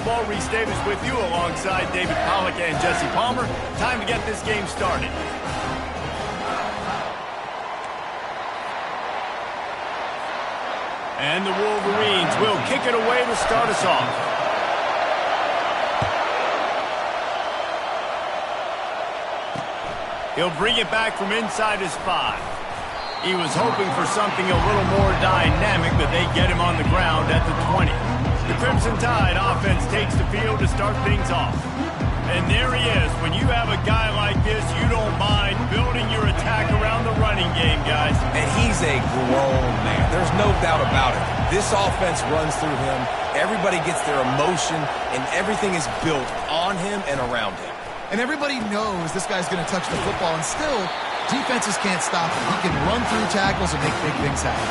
football. Reese Davis with you alongside David Pollack and Jesse Palmer. Time to get this game started. And the Wolverines will kick it away to start us off. He'll bring it back from inside his 5. He was hoping for something a little more dynamic, but they get him on the ground at the 20. The Crimson Tide offense takes the field to start things off. And there he is. When you have a guy like this, you don't mind building your attack around the running game, guys. And he's a grown man. There's no doubt about it. This offense runs through him. Everybody gets their emotion, and everything is built on him and around him. And everybody knows this guy's going to touch the football, and still, defenses can't stop him. He can run through tackles and make big things happen.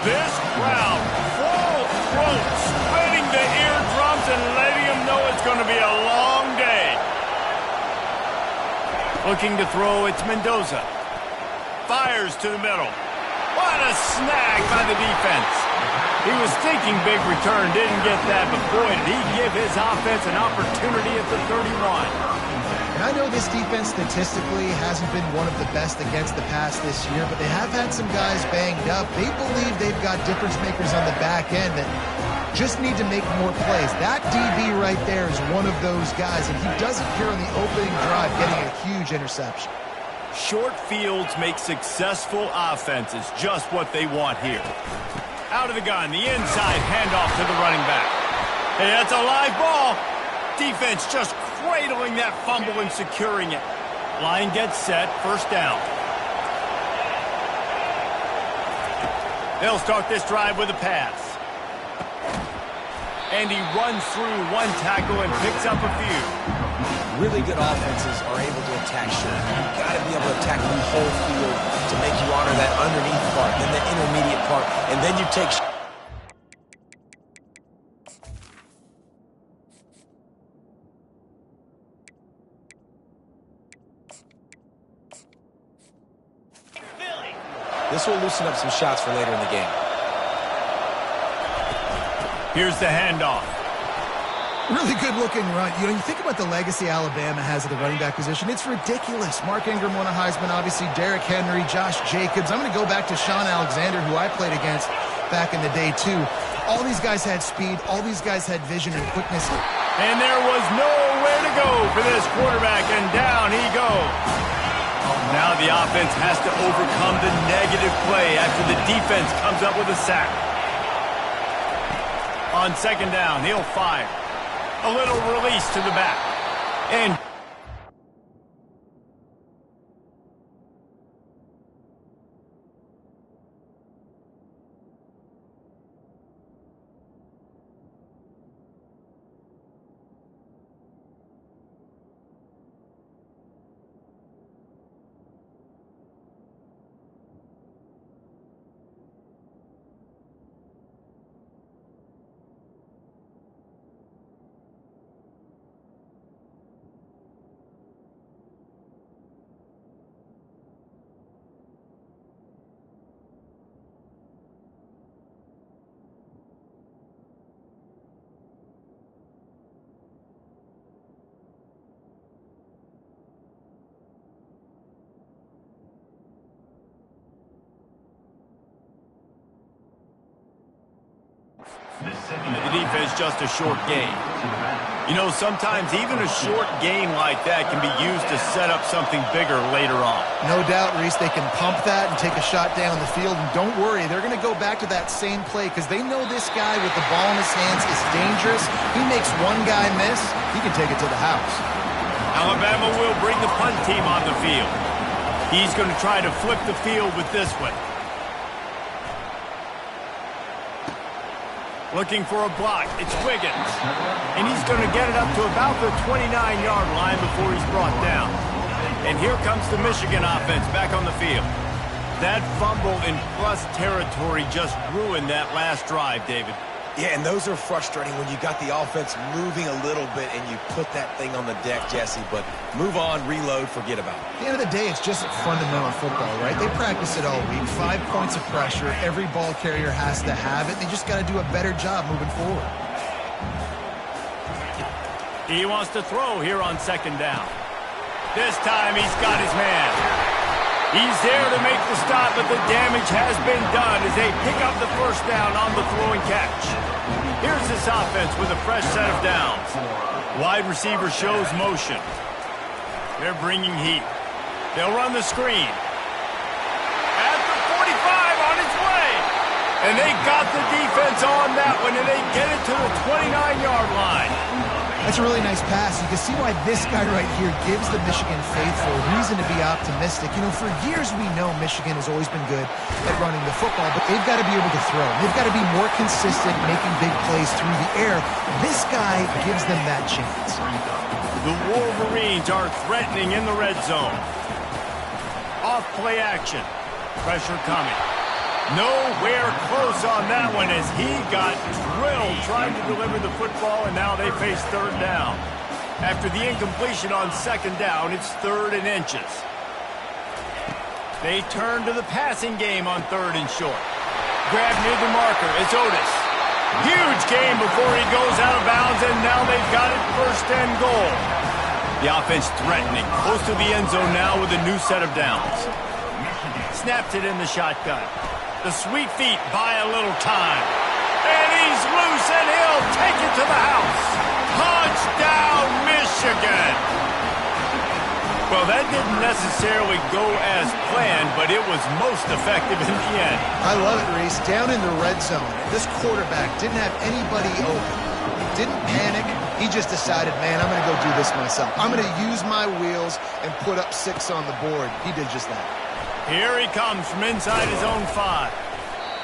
This crowd, full throat, splitting the eardrums and letting them know it's going to be a long day. Looking to throw, it's Mendoza. Fires to the middle. What a snag by the defense. He was thinking big return, didn't get that, but boy, did he give his offense an opportunity at the 31. And I know this defense statistically hasn't been one of the best against the pass this year, but they have had some guys banged up. They believe they've got difference makers on the back end that just need to make more plays. That DB right there is one of those guys, and he does it here on the opening drive, getting a huge interception. Short fields make successful offenses just what they want here. Out of the gun, the inside handoff to the running back. Hey, that's a live ball. Defense just cradling that fumble and securing it. Line gets set, first down. They'll start this drive with a pass. And he runs through one tackle and picks up a few. Really good offenses are able to attack short. You've got to be able to attack the whole field to make you honor that underneath part, then the intermediate part, and then you take. This will loosen up some shots for later in the game. Here's the handoff. Really good-looking run. You know, you think about the legacy Alabama has at the running back position. It's ridiculous. Mark Ingram won a Heisman, obviously. Derrick Henry, Josh Jacobs. I'm going to go back to Sean Alexander, who I played against back in the day, too. All these guys had speed. All these guys had vision and quickness. And there was nowhere to go for this quarterback, and down he goes. Now the offense has to overcome the negative play after the defense comes up with a sack. On second down, he'll fire. A little release to the back. And the defense just a short gain. You know, sometimes even a short gain like that can be used to set up something bigger later on. No doubt, Reese, they can pump that and take a shot down the field. And don't worry, they're going to go back to that same play because they know this guy with the ball in his hands is dangerous. He makes one guy miss, he can take it to the house. Alabama will bring the punt team on the field. He's going to try to flip the field with this one. Looking for a block. It's Wiggins. And he's going to get it up to about the 29-yard line before he's brought down. And here comes the Michigan offense back on the field. That fumble in plus territory just ruined that last drive, David. Yeah, and those are frustrating when you got the offense moving a little bit and you put that thing on the deck, Jesse. But move on, reload, forget about it. At the end of the day, it's just fundamental football, right? They practice it all week. 5 points of pressure. Every ball carrier has to have it. They just got to do a better job moving forward. He wants to throw here on second down. This time he's got his man. He's there to make the stop, but the damage has been done as they pick up the first down on the throw and catch. Here's this offense with a fresh set of downs. Wide receiver shows motion. They're bringing heat. They'll run the screen. At the 45 on its way. And they got the defense on that one, and they get it to the 29-yard line. That's a really nice pass. You can see why this guy right here gives the Michigan faithful reason to be optimistic. You know, for years we know Michigan has always been good at running the football, but they've got to be able to throw. They've got to be more consistent making big plays through the air. This guy gives them that chance. The Wolverines are threatening in the red zone. Off play action. Pressure coming. Nowhere close on that one as he got drilled trying to deliver the football, and now they face third down. After the incompletion on second down, it's 3rd and inches. They turn to the passing game on 3rd and short. Grab near the marker. It's Otis. Huge game before he goes out of bounds, and now they've got it 1st and goal. The offense threatening, close to the end zone now with a new set of downs. Snaps it in the shotgun. The sweet feet buy a little time. And he's loose, and he'll take it to the house. Touchdown, Michigan! Well, that didn't necessarily go as planned, but it was most effective in the end. I love it, Reese. Down in the red zone, this quarterback didn't have anybody open. Didn't panic. He just decided, man, I'm going to go do this myself. I'm going to use my wheels and put up 6 on the board. He did just that. Here he comes from inside his own 5.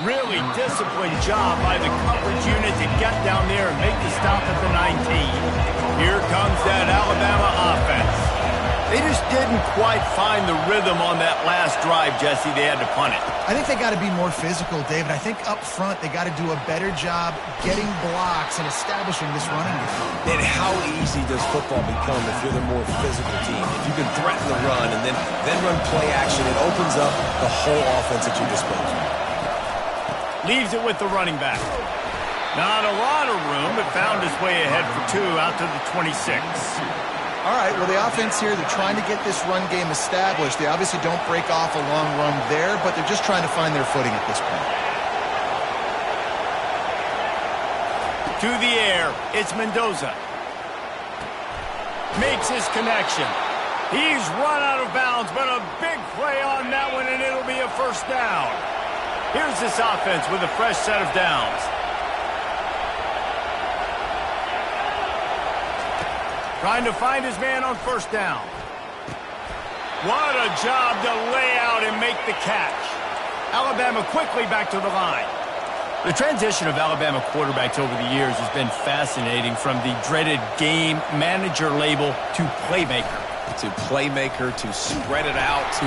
Really disciplined job by the coverage unit to get down there and make the stop at the 19. Here comes that Alabama offense. They just didn't quite find the rhythm on that last drive, Jesse. They had to punt it. I think they got to be more physical, David. I think up front they got to do a better job getting blocks and establishing this running game. And how easy does football become if you're the more physical team? If you can threaten the run and then run play action, it opens up the whole offense at your disposal. Leaves it with the running back. Not a lot of room, but found his way ahead for 2 out to the 26. All right, well, the offense here, they're trying to get this run game established. They obviously don't break off a long run there, but they're just trying to find their footing at this point. To the air, it's Mendoza. Makes his connection. He's run out of bounds, but a big play on that one, and it'll be a 1st down. Here's this offense with a fresh set of downs. Trying to find his man on 1st down. What a job to lay out and make the catch. Alabama quickly back to the line. The transition of Alabama quarterbacks over the years has been fascinating, from the dreaded game manager label to playmaker. To playmaker, to spread it out, to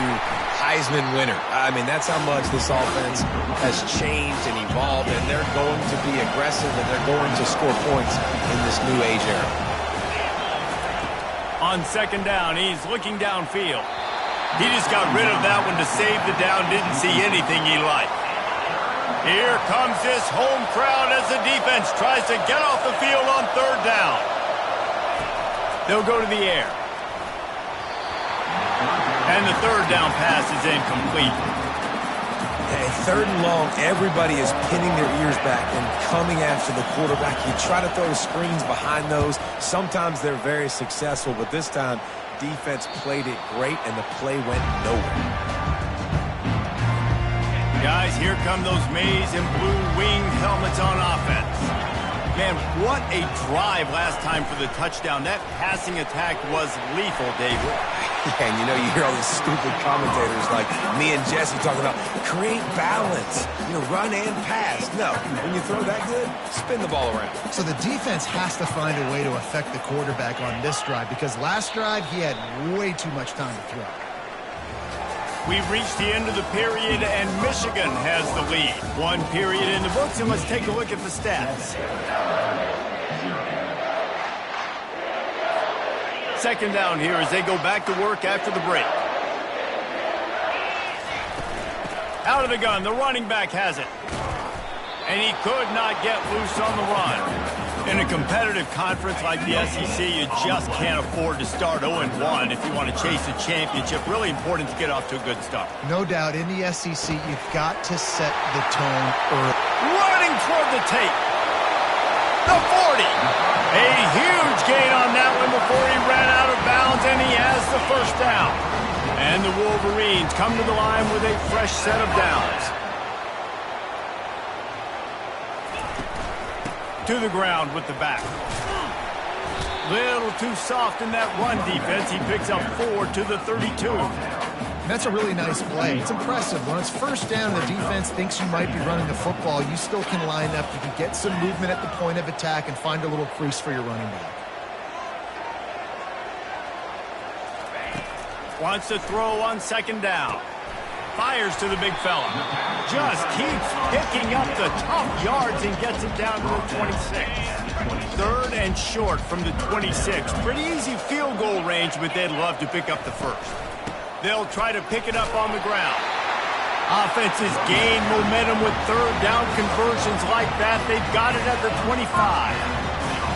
Heisman winner. I mean, that's how much this offense has changed and evolved, and they're going to be aggressive, and they're going to score points in this new age era. On 2nd down, he's looking downfield. He just got rid of that one to save the down, didn't see anything he liked. Here comes this home crowd as the defense tries to get off the field on 3rd down. They'll go to the air. And the 3rd down pass is incomplete. Hey, 3rd and long, everybody is pinning their ears back and coming after the quarterback. You try to throw screens behind those. Sometimes they're very successful, but this time, defense played it great, and the play went nowhere. Guys, here come those maize and blue winged helmets on offense. Man, what a drive last time for the touchdown. That passing attack was lethal, David. Yeah, and you know, you hear all these stupid commentators like me and Jesse talking about create balance, run and pass. No, when you throw that good, spin the ball around. So the defense has to find a way to affect the quarterback on this drive, because last drive he had way too much time to throw. We've reached the end of the period, and Michigan has the lead. 1 period in the books, and let's take a look at the stats. 2nd down here as they go back to work after the break. Out of the gun, the running back has it. And he could not get loose on the run. In a competitive conference like the SEC, you just can't afford to start 0-1 if you want to chase a championship. Really important to get off to a good start. No doubt, in the SEC, you've got to set the tone early. Running toward the tape. The 40. A huge gain on that one before he ran out of bounds, and he has the first down. And the Wolverines come to the line with a fresh set of downs. To the ground with the back. Little too soft in that run defense. He picks up 4 to the 32. That's a really nice play. It's impressive. When it's first down, the defense thinks you might be running the football. You still can line up. You can get some movement at the point of attack and find a little crease for your running back. Wants to throw on second down. Fires to the big fella. Just keeps picking up the tough yards and gets it down to the 26. Third and short from the 26. Pretty easy field goal range, but they'd love to pick up the first. They'll try to pick it up on the ground. Offenses gain momentum with third down conversions like that. They've got it at the 25.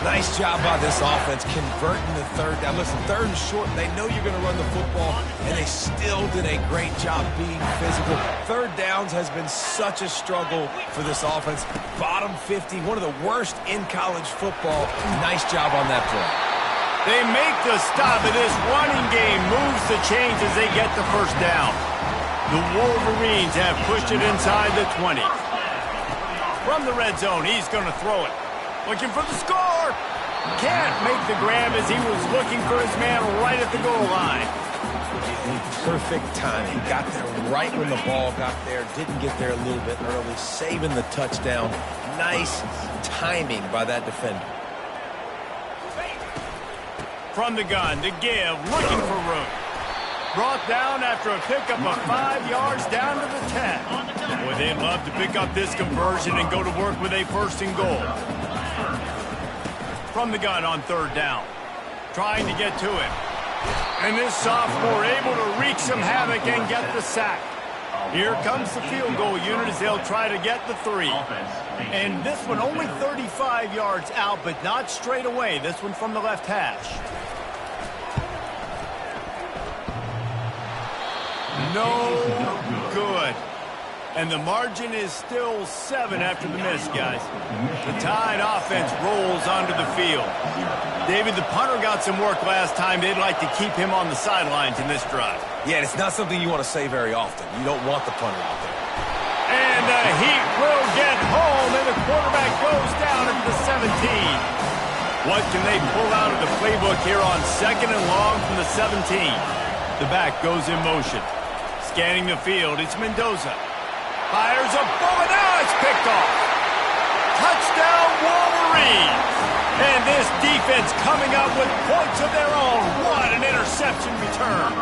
Nice job by this offense converting the third down. Listen, third and short, they know you're going to run the football, and they still did a great job being physical. Third downs has been such a struggle for this offense. Bottom 50, one of the worst in college football. Nice job on that play. They make the stop, and this running game moves the chains as they get the first down. The Wolverines have pushed it inside the 20. From the red zone, he's going to throw it. Looking for the score. Can't make the grab as he was looking for his man right at the goal line. Perfect timing. Got there right when the ball got there. Didn't get there a little bit early. Saving the touchdown. Nice timing by that defender. From the gun to give. Looking for room. Brought down after a pickup of 5 yards down to the 10. Boy, they'd love to pick up this conversion and go to work with a first and goal. From the gun on third down. Trying to get to it. And this sophomore able to wreak some havoc and get the sack. Here comes the field goal unit as they'll try to get the 3. And this one only 35 yards out, but not straight away. This one from the left hash. No good. And the margin is still 7 after the miss, guys. The Tide offense rolls onto the field. David, the punter got some work last time. They'd like to keep him on the sidelines in this drive. Yeah, it's not something you want to say very often. You don't want the punter out there. And the Heat will get home, and the quarterback goes down at the 17. What can they pull out of the playbook here on second and long from the 17? The back goes in motion. Scanning the field, it's Mendoza. Fires a bullet. Now it's picked off. Touchdown, Wolverines. And this defense coming up with points of their own. What an interception return.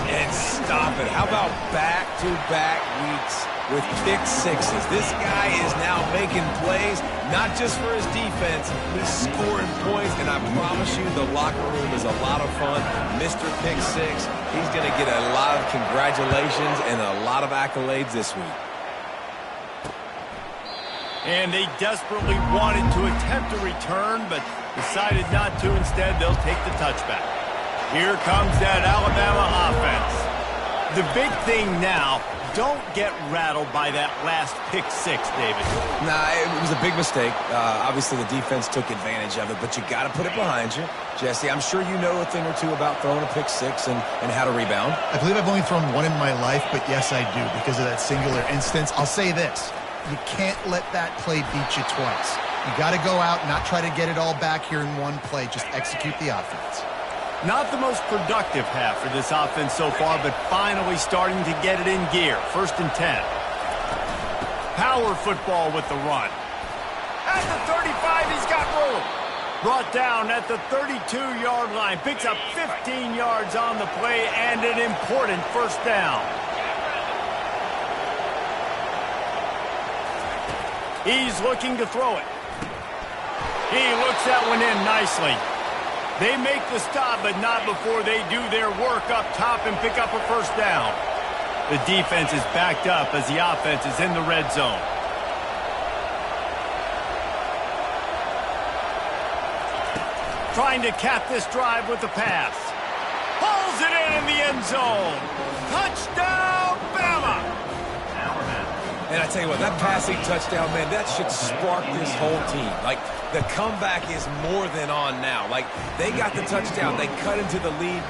And stop it. How about back-to-back weeks with pick sixes? This guy is now making plays, not just for his defense. He's scoring points, and I promise you the locker room is a lot of fun. Mr. Pick Six, he's going to get a lot of congratulations and a lot of accolades this week. And they desperately wanted to attempt a return, but decided not to. Instead, they'll take the touchback. Here comes that Alabama offense. The big thing now, don't get rattled by that last pick six, David. Nah, it was a big mistake. Obviously, the defense took advantage of it, but you got to put it behind you. Jesse, I'm sure you know a thing or two about throwing a pick six and how to rebound. I believe I've only thrown one in my life, but yes, I do because of that singular instance. I'll say this. You can't let that play beat you twice. You got to go out, not try to get it all back here in one play. Just execute the offense. Not the most productive half for this offense so far, but finally starting to get it in gear. 1st and 10. Power football with the run. At the 35, he's got room. Brought down at the 32-yard line. Picks up 15 yards on the play and an important first down. He's looking to throw it. He looks that one in nicely. They make the stop, but not before they do their work up top and pick up a first down. The defense is backed up as the offense is in the red zone. trying to cap this drive with the pass. Pulls it in the end zone. Touchdown, Bama! And I tell you what, that passing touchdown, man, that should spark this whole team. Like, the comeback is more than on now. Like, they got the touchdown. They cut into the lead.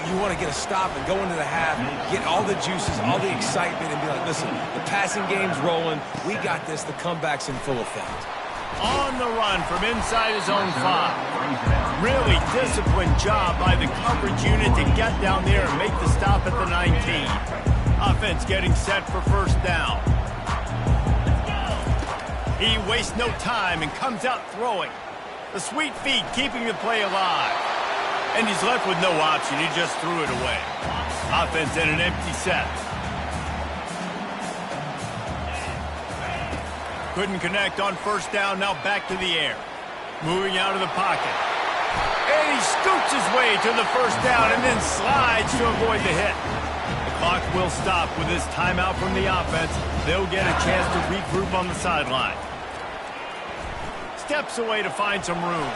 You want to get a stop and go into the half, get all the juices, all the excitement, and be like, listen, the passing game's rolling. We got this. The comeback's in full effect. On the run from inside his own 5. Really disciplined job by the coverage unit to get down there and make the stop at the 19. Offense getting set for first down. He wastes no time and comes out throwing. The sweet feet keeping the play alive. And he's left with no option. He just threw it away. Offense in an empty set. Couldn't connect on first down. Now back to the air. Moving out of the pocket. And he scoots his way to the first down and then slides to avoid the hit. The clock will stop with this timeout from the offense. They'll get a chance to regroup on the sideline. Steps away to find some room.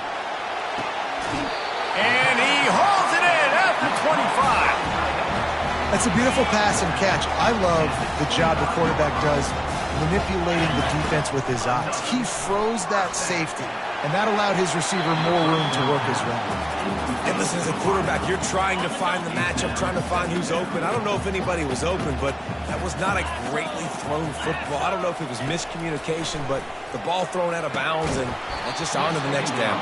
And he hauls it in at the 25. That's a beautiful pass and catch. I love the job the quarterback does manipulating the defense with his eyes. He froze that safety, and that allowed his receiver more room to work his route. And listen, as a quarterback, you're trying to find the matchup, trying to find who's open. I don't know if anybody was open, but that was not a greatly thrown football. I don't know if it was miscommunication, but the ball thrown out of bounds, and just on to the next down.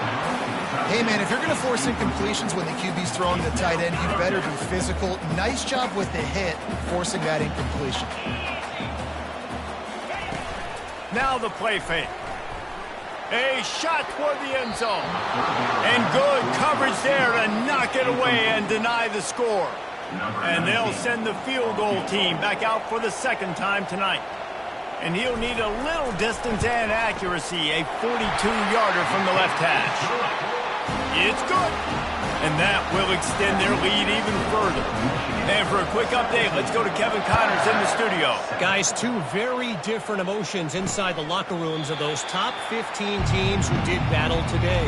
Hey, man, if you're going to force incompletions when the QB's throwing the tight end, you better be physical. Nice job with the hit, forcing that incompletion. Now the play fake. A shot toward the end zone. And good coverage there to knock it away and deny the score. And they'll send the field goal team back out for the second time tonight. And he'll need a little distance and accuracy, a 42-yarder from the left hash. It's good. And that will extend their lead even further. And for a quick update, let's go to Kevin Connors in the studio. Guys, two very different emotions inside the locker rooms of those top 15 teams who did battle today.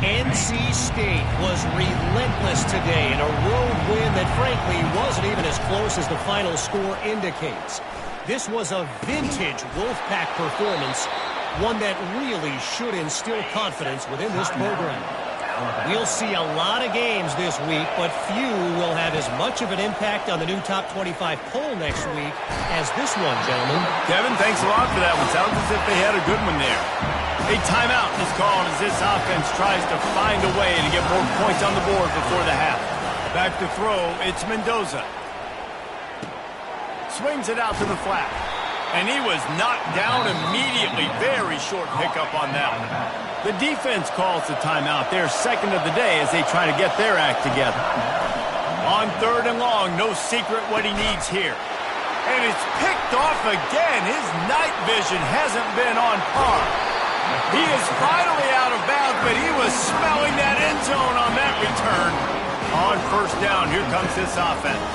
NC State was relentless today in a road win that frankly wasn't even as close as the final score indicates. This was a vintage Wolfpack performance, one that really should instill confidence within this program. We'll see a lot of games this week, but few will have as much of an impact on the new top 25 poll next week as this one, gentlemen. Kevin, thanks a lot for that one. Sounds as if they had a good one there. A timeout is called as this offense tries to find a way to get more points on the board before the half. Back to throw, it's Mendoza. Swings it out to the flat. And he was knocked down immediately. Very short pickup on that one. The defense calls the timeout, their second of the day, as they try to get their act together. On third and long, no secret what he needs here. And it's picked off again. His night vision hasn't been on par. He is finally out of bounds, but he was smelling that end zone on that return. On first down, here comes this offense.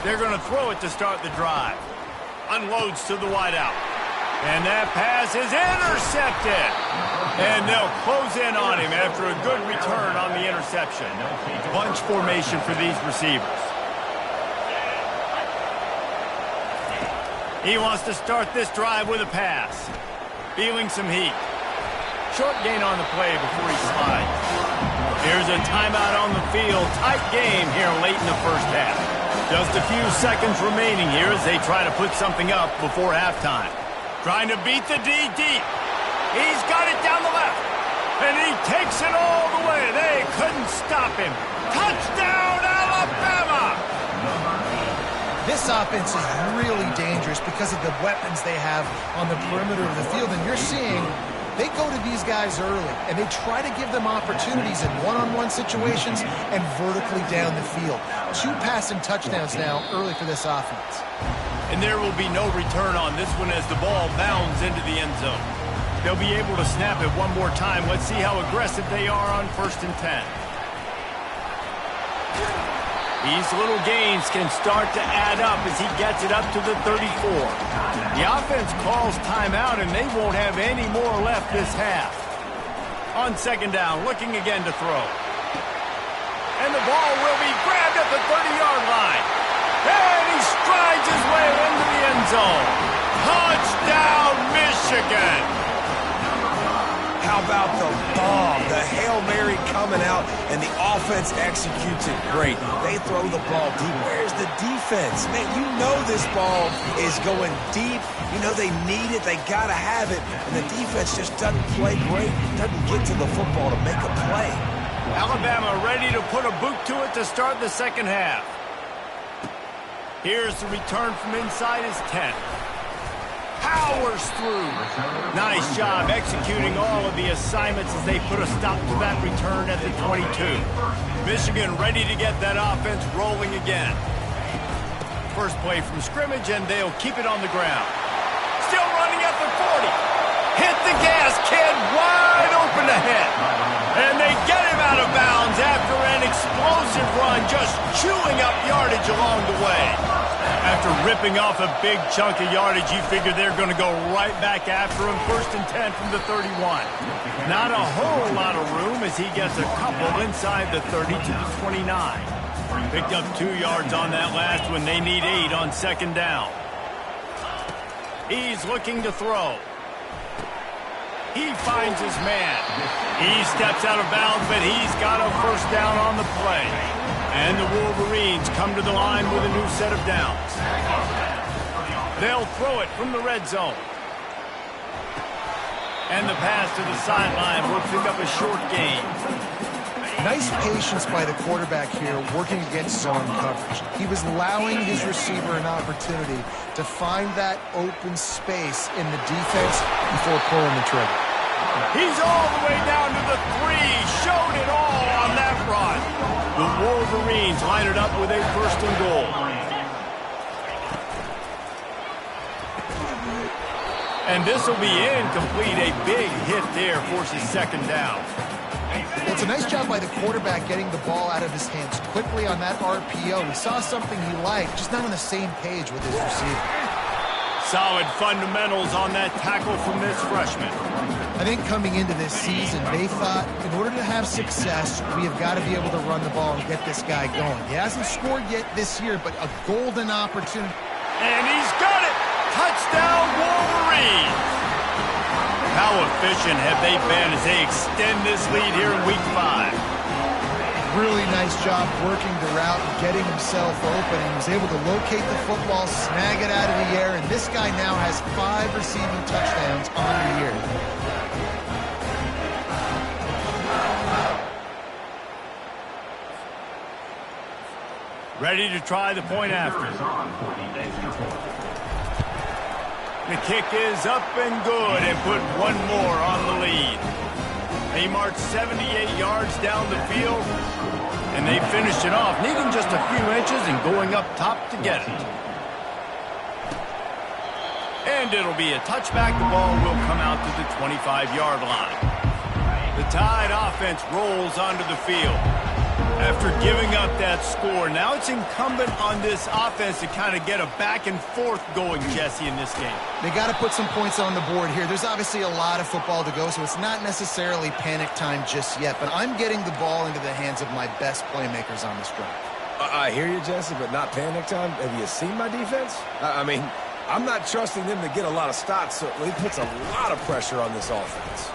They're going to throw it to start the drive. Unloads to the wideout. And that pass is intercepted. And they'll close in on him after a good return on the interception. Bunch formation for these receivers. He wants to start this drive with a pass. Feeling some heat. Short gain on the play before he slides. Here's a timeout on the field. Tight game here late in the first half. Just a few seconds remaining here as they try to put something up before halftime. Trying to beat the D deep. He's got it down the left. And he takes it all the way. They couldn't stop him. Touchdown, Alabama! This offense is really dangerous because of the weapons they have on the perimeter of the field. And you're seeing they go to these guys early, and they try to give them opportunities in one-on-one situations and vertically down the field. 2 passing touchdowns now early for this offense. And there will be no return on this one as the ball bounds into the end zone. They'll be able to snap it one more time. Let's see how aggressive they are on 1st and 10. These little gains can start to add up as he gets it up to the 34. The offense calls timeout, and they won't have any more left this half. On second down, looking again to throw. And the ball will be grabbed at the 30-yard line. And he strides his way into the end zone. Touchdown, Michigan! How about the bomb? The Hail Mary coming out, and the offense executes it great. They throw the ball deep. Where's the defense? Man, you know this ball is going deep. You know they need it. They got to have it. And the defense just doesn't play great, doesn't get to the football to make a play. Alabama ready to put a boot to it to start the second half. Here's the return from inside his 10. Powers through. Nice job executing all of the assignments as they put a stop to that return at the 22. Michigan ready to get that offense rolling again. First play from scrimmage, and they'll keep it on the ground. Still running at the 40. Hit the gas, kid, wide open ahead. And they get him out of bounds after an explosive run, just chewing up yardage along the way. After ripping off a big chunk of yardage, you figure they're going to go right back after him. 1st and 10 from the 31. Not a whole lot of room as he gets a couple inside the 30 to the 29. Picked up 2 yards on that last one. They need 8 on second down. He's looking to throw. He finds his man. He steps out of bounds, but he's got a first down on the play. And the Wolverines come to the line with a new set of downs. They'll throw it from the red zone. And the pass to the sideline will pick up a short gain. Nice patience by the quarterback here working against zone coverage. He was allowing his receiver an opportunity to find that open space in the defense before pulling the trigger. He's all the way down to the 3. Showed it all on that run. The Wolverines line it up with a 1st and goal. And this will be incomplete. A big hit there forces second down. Well, it's a nice job by the quarterback getting the ball out of his hands quickly on that RPO. He saw something he liked, just not on the same page with his receiver. Solid fundamentals on that tackle from this freshman. I think coming into this season, they thought in order to have success, we have got to be able to run the ball and get this guy going. He hasn't scored yet this year, but a golden opportunity. And he's got it! Touchdown, Wolverines! How efficient have they been as they extend this lead here in Week 5? Really nice job working the route and getting himself open. He was able to locate the football, snag it out of the air, and this guy now has 5 receiving touchdowns on the year. Ready to try the point after. The kick is up and good and put one more on the lead. They marched 78 yards down the field, and they finished it off, needing just a few inches and going up top to get it. And it'll be a touchback. The ball will come out to the 25-yard line. The Tide offense rolls onto the field. After giving up that score, now it's incumbent on this offense to kind of get a back and forth going, Jesse, in this game. They got to put some points on the board here. There's obviously a lot of football to go, so it's not necessarily panic time just yet, but I'm getting the ball into the hands of my best playmakers on this drive. I hear you, Jesse, but not panic time. Have you seen my defense? I mean, I'm not trusting them to get a lot of stops, so it puts a lot of pressure on this offense.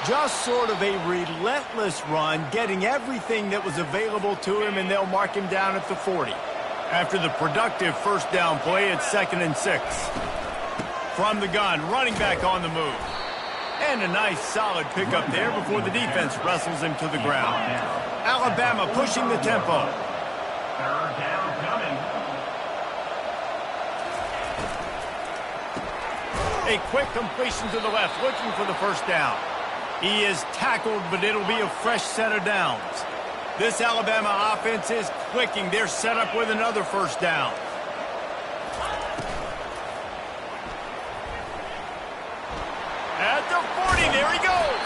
Just sort of a relentless run, getting everything that was available to him, and they'll mark him down at the 40. After the productive first down play, it's 2nd and 6. From the gun, running back on the move. And a nice solid pickup there before the defense wrestles him to the ground. Alabama pushing the tempo. Third down coming. A quick completion to the left, looking for the first down. He is tackled, but it'll be a fresh set of downs. This Alabama offense is clicking. They're set up with another first down. At the 40, there he goes.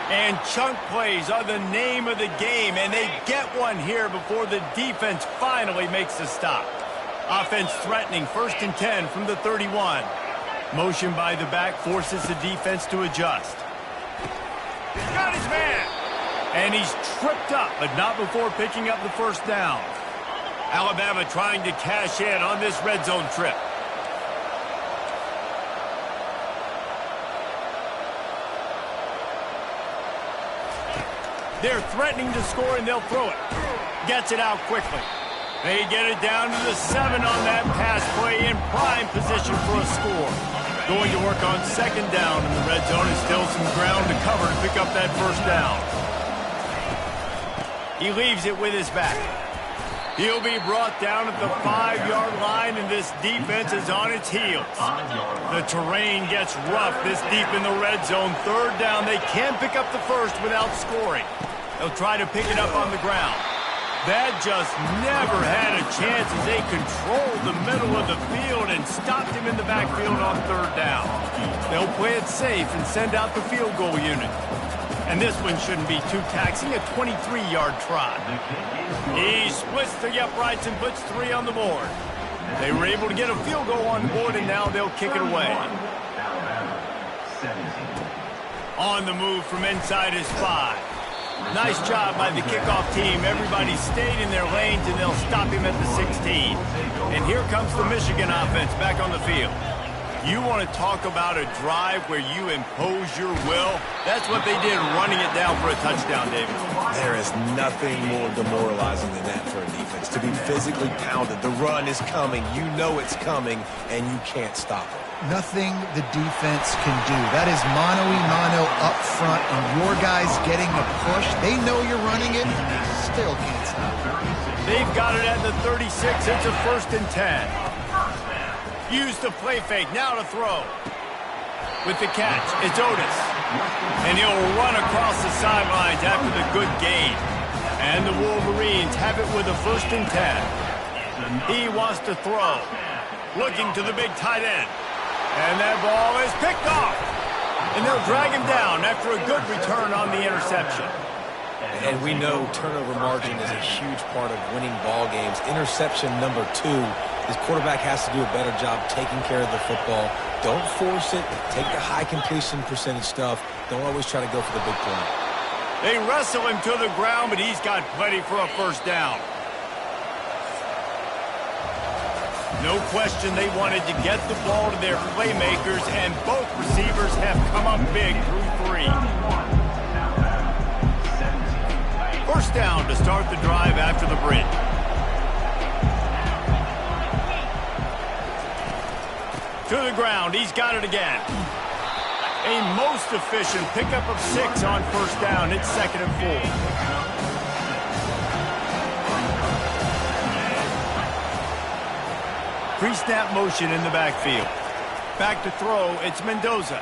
And chunk plays are the name of the game, and they get one here before the defense finally makes a stop. Offense threatening, 1st and 10 from the 31. Motion by the back forces the defense to adjust. He's got his man. And he's tripped up, but not before picking up the first down. Alabama trying to cash in on this red zone trip. They're threatening to score, and they'll throw it. Gets it out quickly. They get it down to the 7 on that pass play, in prime position for a score. Going to work on second down in the red zone, and still some ground to cover to pick up that first down. He leaves it with his back. He'll be brought down at the 5-yard line, and this defense is on its heels. The terrain gets rough this deep in the red zone. Third down, they can't pick up the first without scoring. They'll try to pick it up on the ground. That just never had a chance as they controlled the middle of the field and stopped him in the backfield on third down. They'll play it safe and send out the field goal unit. And this one shouldn't be too taxing, a 23-yard try. He splits the uprights and puts 3 on the board. They were able to get a field goal on the board, and now they'll kick it away. On the move from inside his 5. Nice job by the kickoff team. Everybody stayed in their lanes, and they'll stop him at the 16. And here comes the Michigan offense back on the field. You want to talk about a drive where you impose your will? That's what they did, running it down for a touchdown, David. There is nothing more demoralizing than that for a defense, to be physically pounded. The run is coming. You know it's coming, and you can't stop it. Nothing the defense can do. That is mano-a-mano up front, and your guys getting the push. They know you're running it, and they still can't stop it. They've got it at the 36. It's a 1st and 10. Use the play fake, now to throw. With the catch, it's Otis. And he'll run across the sidelines after the good gain. And the Wolverines have it with a 1st and 10. He wants to throw. Looking to the big tight end. And that ball is picked off. And they'll drag him down after a good return on the interception. And we know turnover margin is a huge part of winning ball games. Interception number 2. His quarterback has to do a better job taking care of the football. Don't force it. Take the high completion percentage stuff. Don't always try to go for the big play. They wrestle him to the ground, but he's got plenty for a first down. No question they wanted to get the ball to their playmakers, and both receivers have come up big through 3. First down to start the drive after the bridge. To the ground, he's got it again. A most efficient pickup of 6 on first down. It's 2nd and 4. Pre-snap motion in the backfield. Back to throw, it's Mendoza.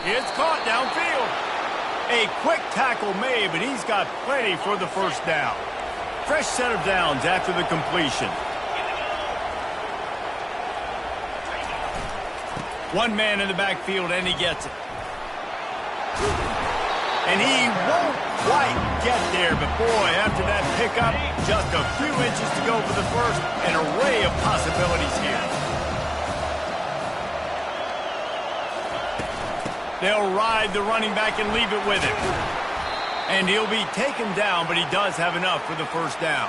It's caught downfield. A quick tackle made, but he's got plenty for the first down. Fresh set of downs after the completion. One man in the backfield, and he gets it. And he won't quite get there, but boy, after that pickup, just a few inches to go for the first. An array of possibilities here. They'll ride the running back and leave it with him. And he'll be taken down, but he does have enough for the first down.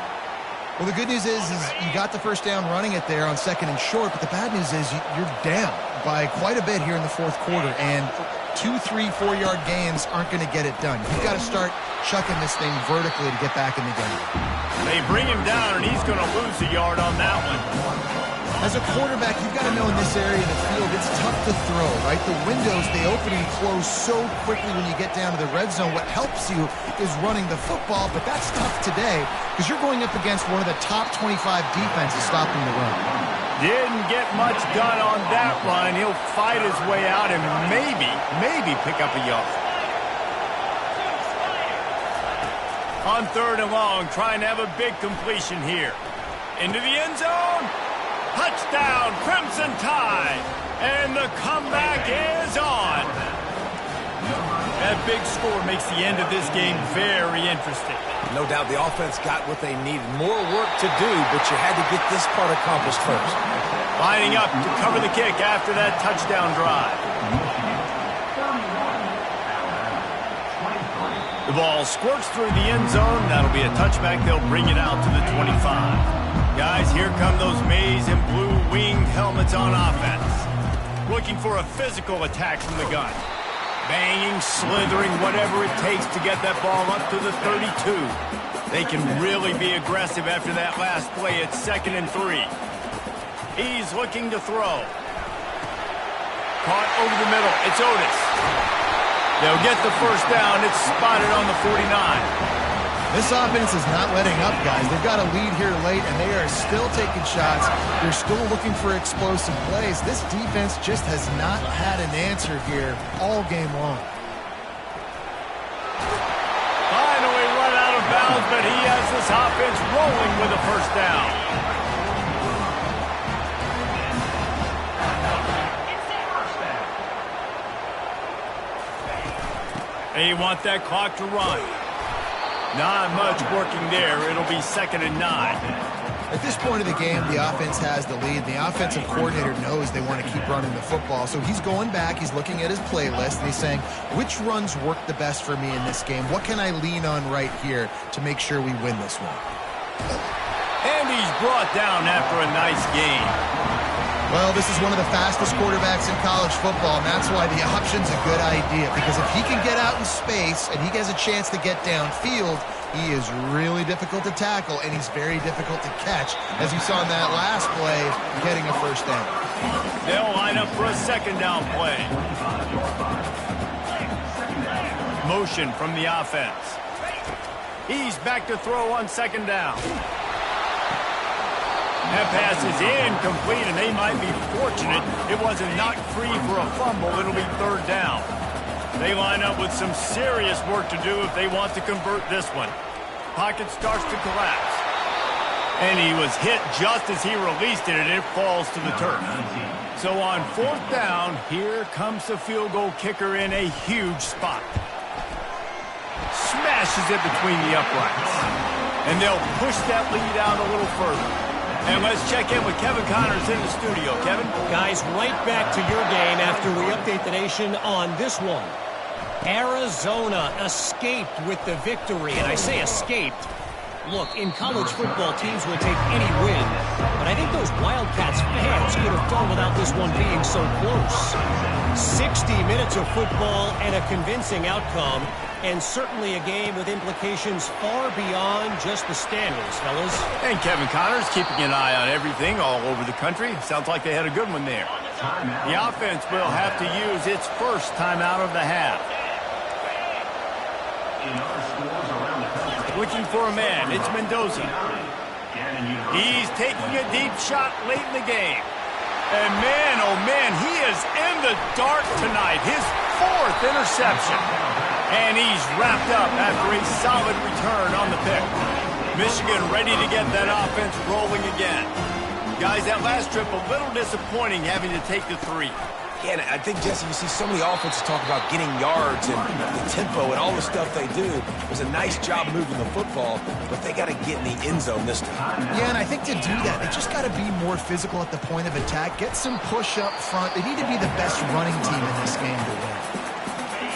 Well, the good news is you got the first down running it there on 2nd and short, but the bad news is you're down by quite a bit here in the 4th quarter, and 2, 3, 4-yard gains aren't going to get it done. You've got to start chucking this thing vertically to get back in the game. They bring him down, and he's going to lose a yard on that one. As a quarterback, you've got to know in this area of the field, it's tough to throw, right? The windows, they open and close so quickly when you get down to the red zone. What helps you is running the football, but that's tough today because you're going up against one of the top 25 defenses stopping the run. Didn't get much done on that run. He'll fight his way out and maybe pick up a yard. On 3rd and long, trying to have a big completion here. Into the end zone. Touchdown, Crimson Tide. And the comeback is on. That big score makes the end of this game very interesting. No doubt the offense got what they needed. More work to do, but you had to get this part accomplished first. Lining up to cover the kick after that touchdown drive. The ball squirts through the end zone. That'll be a touchback. They'll bring it out to the 25. Guys, here come those maize and blue winged helmets on offense. Looking for a physical attack from the gun. Banging, slithering, whatever it takes to get that ball up to the 32. They can really be aggressive after that last play at 2nd and 3. He's looking to throw. Caught over the middle. It's Otis. They'll get the first down. It's spotted on the 49. This offense is not letting up, guys. They've got a lead here late, and they are still taking shots. They're still looking for explosive plays. This defense just has not had an answer here all game long. Finally run out of bounds, but he has this offense rolling with a first down. They want that clock to run. Not much working there. It'll be 2nd and 9. At this point of the game, the offense has the lead. The offensive coordinator knows they want to keep running the football. So he's going back. He's looking at his playlist, and he's saying, which runs work the best for me in this game? What can I lean on right here to make sure we win this one? And he's brought down after a nice game. Well, this is one of the fastest quarterbacks in college football, and that's why the option's a good idea. Because if he can get out in space and he has a chance to get downfield, he is really difficult to tackle, and he's very difficult to catch, as you saw in that last play, getting a first down. They'll line up for a 2nd down play. Motion from the offense. He's back to throw on 2nd down. That pass is incomplete, and they might be fortunate it wasn't knocked free for a fumble. It'll be 3rd down. They line up with some serious work to do if they want to convert this one. Pocket starts to collapse. And he was hit just as he released it, and it falls to the turf. So on 4th down, here comes the field goal kicker in a huge spot. Smashes it between the uprights. And they'll push that lead out a little further. And let's check in with Kevin Connors in the studio. Kevin? Guys, right back to your game after we update the nation on this one. Arizona escaped with the victory. And I say escaped. Look, in college football, teams will take any win. But I think those Wildcats fans could have done without this one being so close. 60 minutes of football and a convincing outcome. And certainly a game with implications far beyond just the standings, fellas. And Kevin Connors keeping an eye on everything all over the country. Sounds like they had a good one there. The offense will have to use its first timeout of the half. Looking for a man. It's Mendoza. He's taking a deep shot late in the game. And man, oh man, he is in the dark tonight. His 4th interception. And he's wrapped up after a solid return on the pick. Michigan ready to get that offense rolling again. Guys, that last trip a little disappointing having to take the 3. Yeah, and I think, Jesse, you see so many offenses talk about getting yards and the tempo and all the stuff they do. It was a nice job moving the football, but they got to get in the end zone this time. Yeah, and I think to do that, they just got to be more physical at the point of attack. Get some push up front. They need to be the best running team in this game to win.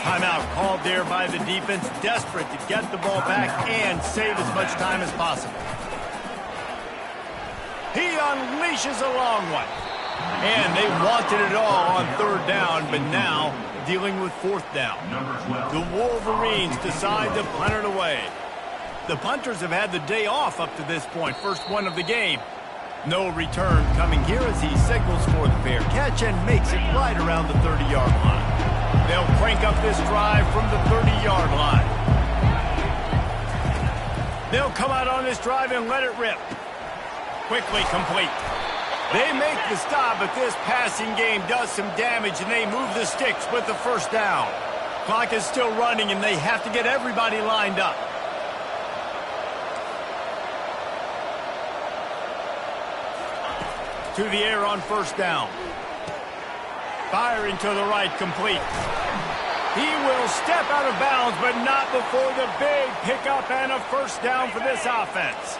Timeout called there by the defense, desperate to get the ball back and save as much time as possible. He unleashes a long one. And they wanted it all on 3rd down, but now dealing with 4th down. The Wolverines decide to punt it away. The punters have had the day off up to this point, first one of the game. No return coming here as he signals for the fair catch and makes it right around the 30-yard line. They'll crank up this drive from the 30-yard line. They'll come out on this drive and let it rip. Quickly complete. They make the stop, but this passing game does some damage, and they move the sticks with the first down. Clock is still running, and they have to get everybody lined up. To the air on 1st down. Firing to the right, complete. He will step out of bounds, but not before the big pickup and a first down for this offense.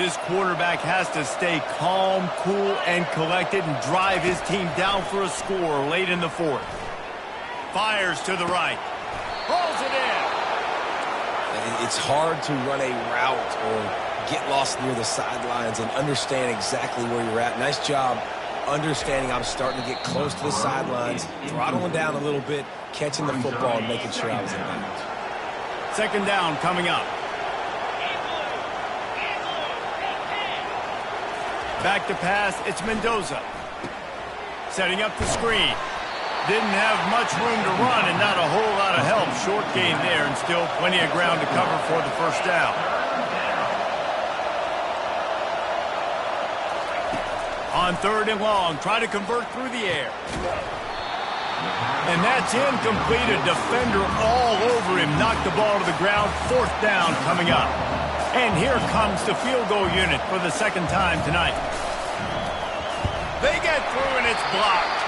This quarterback has to stay calm, cool, and collected and drive his team down for a score late in the fourth. Fires to the right. Pulls it in. It's hard to run a route or get lost near the sidelines and understand exactly where you're at. Nice job understanding I'm starting to get close to the sidelines, throttling down a little bit, catching the football and making sure I was in bounds. Second down coming up. Back to pass, it's Mendoza. Setting up the screen. Didn't have much room to run and not a whole lot of help. Short gain there and still plenty of ground to cover for the first down. On third and long, try to convert through the air. And that's incomplete. A defender all over him. Knocked the ball to the ground. Fourth down coming up. And here comes the field goal unit for the second time tonight. They get through and it's blocked.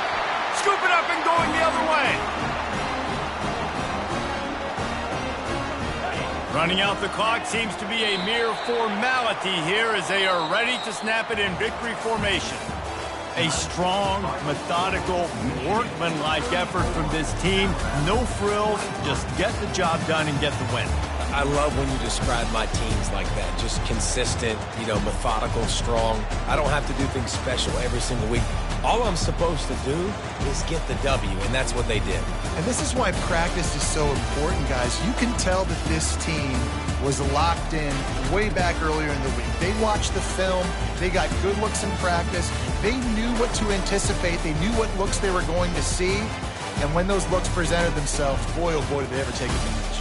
Scoop it up and going the other way. Running out the clock seems to be a mere formality here as they are ready to snap it in victory formation. A strong, methodical, workmanlike effort from this team. No frills, just get the job done and get the win. I love when you describe my teams like that. Just consistent, methodical, strong. I don't have to do things special every single week. All I'm supposed to do is get the W, and that's what they did. And this is why practice is so important, guys. You can tell that this team was locked in way back earlier in the week. They watched the film. They got good looks in practice. They knew what to anticipate. They knew what looks they were going to see. And when those looks presented themselves, boy, oh boy, did they ever take advantage.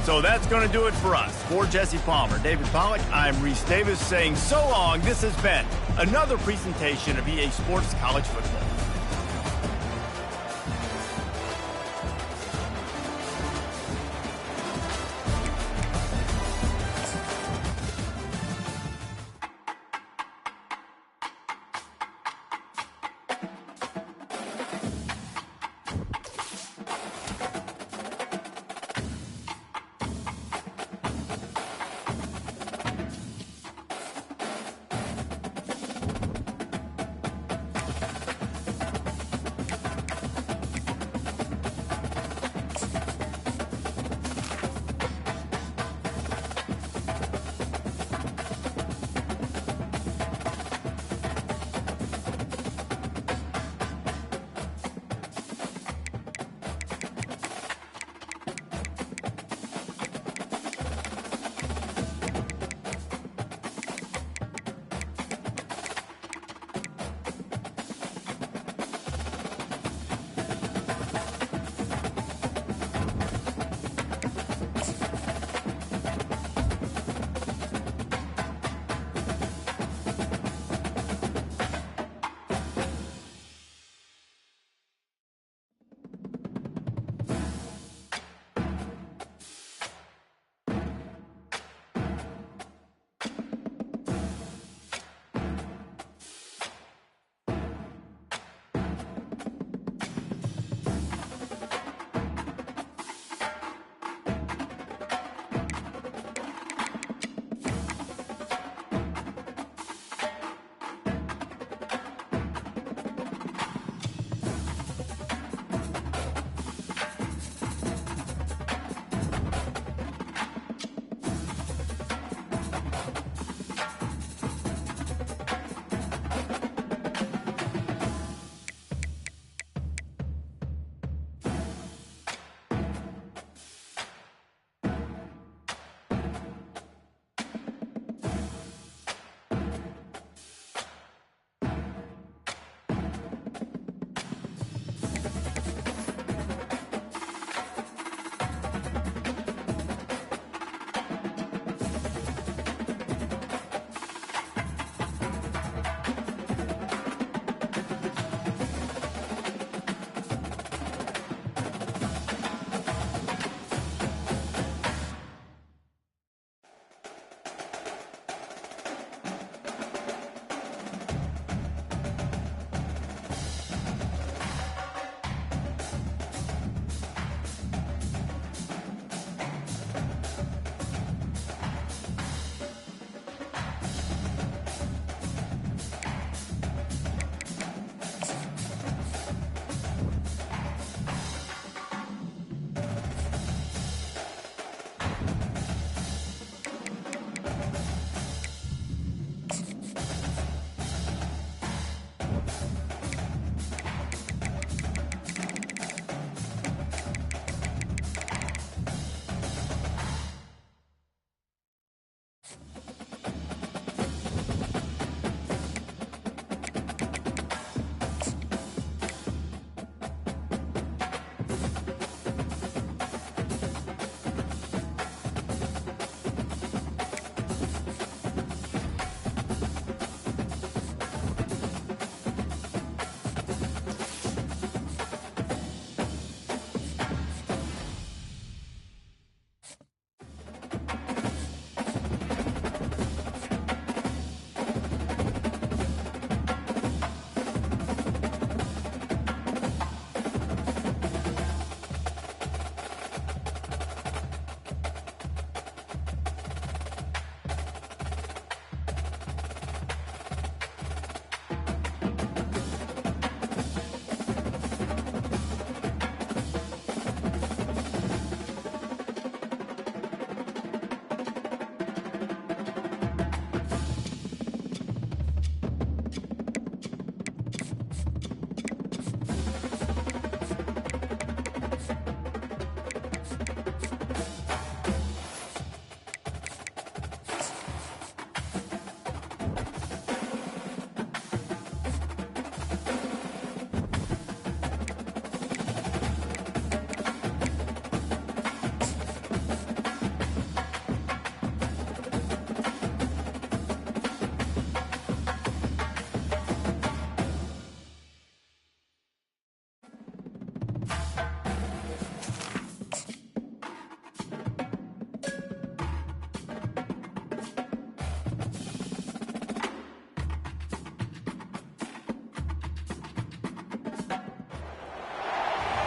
So that's going to do it for us. For Jesse Palmer, David Pollack, I'm Reese Davis saying so long. This has been another presentation of EA Sports College Football.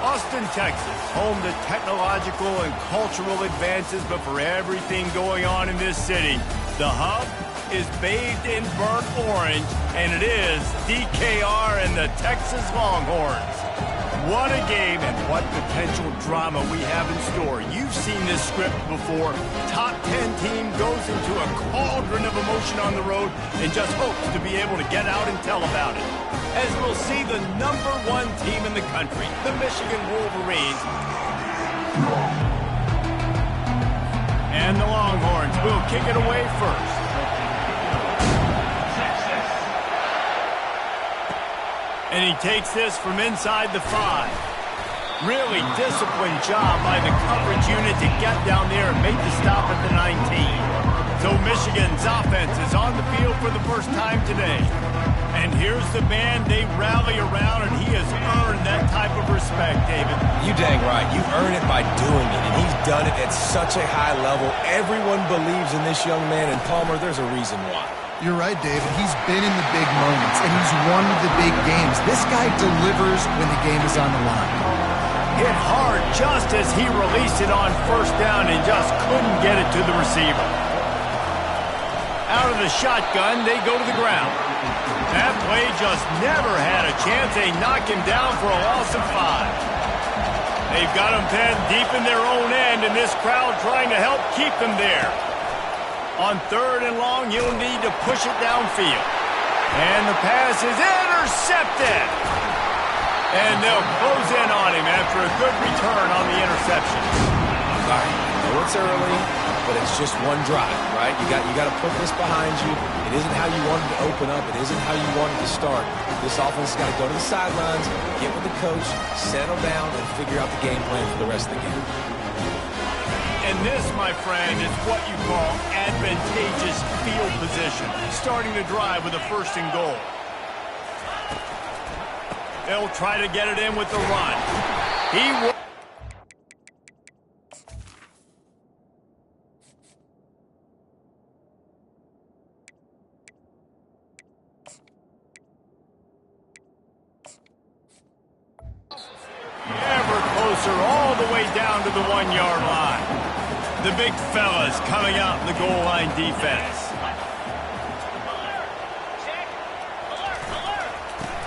Austin, Texas, home to technological and cultural advances, but for everything going on in this city, the hub is bathed in burnt orange, and it is DKR and the Texas Longhorns. What a game and what potential drama we have in store. You've seen this script before. Top 10 team goes into a cauldron of emotion on the road and just hopes to be able to get out and tell about it. As we'll see the #1 team in the country, the Michigan Wolverines. And the Longhorns will kick it away first. And he takes this from inside the 5. Really disciplined job by the coverage unit to get down there and make the stop at the 19. So Michigan's offense is on the field for the first time today. And here's the man they rally around, and he has earned that type of respect, David. You dang right. You earn it by doing it, and he's done it at such a high level. Everyone believes in this young man, and Palmer, there's a reason why. You're right, David. He's been in the big moments, and he's won the big games. This guy delivers when the game is on the line. Hit hard just as he released it on first down and just couldn't get it to the receiver. Out of the shotgun, they go to the ground. That play just never had a chance. They knock him down for a loss of 5. They've got him pinned deep in their own end, and this crowd trying to help keep them there. On 3rd and long, he'll need to push it downfield. And the pass is intercepted. And they'll close in on him after a good return on the interception. All right, I know it's early, but it's just one drive, right? You got to put this behind you. It isn't how you wanted to open up. It isn't how you wanted to start. This offense has got to go to the sidelines, get with the coach, settle down, and figure out the game plan for the rest of the game. And this, my friend, is what you call advantageous field position. Starting the drive with a 1st and goal. They'll try to get it in with the run. He will. Ever closer all the way down to the 1-yard line. The big fellas coming out in the goal line defense.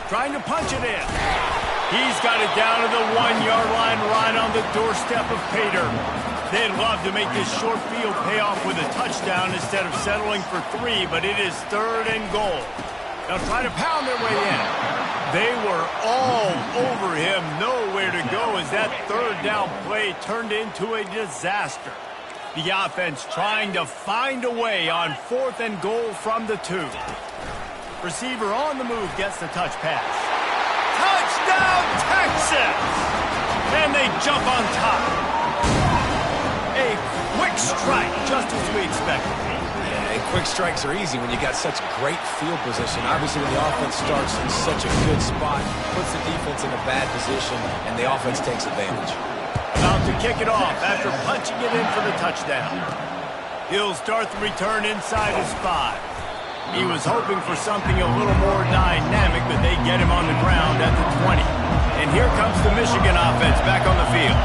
Trying to punch it in. He's got it down to the 1-yard line right on the doorstep of Pater. They'd love to make this short field pay off with a touchdown instead of settling for 3, but it is 3rd and goal. They'll try to pound their way in. They were all over him, nowhere to go as that 3rd down play turned into a disaster. The offense trying to find a way on 4th and goal from the 2. Receiver on the move gets the touch pass. Touchdown, Texas! And they jump on top. A quick strike, just as we expected. Yeah, and quick strikes are easy when you got such great field position. Obviously, when the offense starts in such a good spot, puts the defense in a bad position, and the offense takes advantage. About to kick it off after punching it in for the touchdown. He'll start the return inside his 5. He was hoping for something a little more dynamic, but they get him on the ground at the 20. And here comes the Michigan offense back on the field.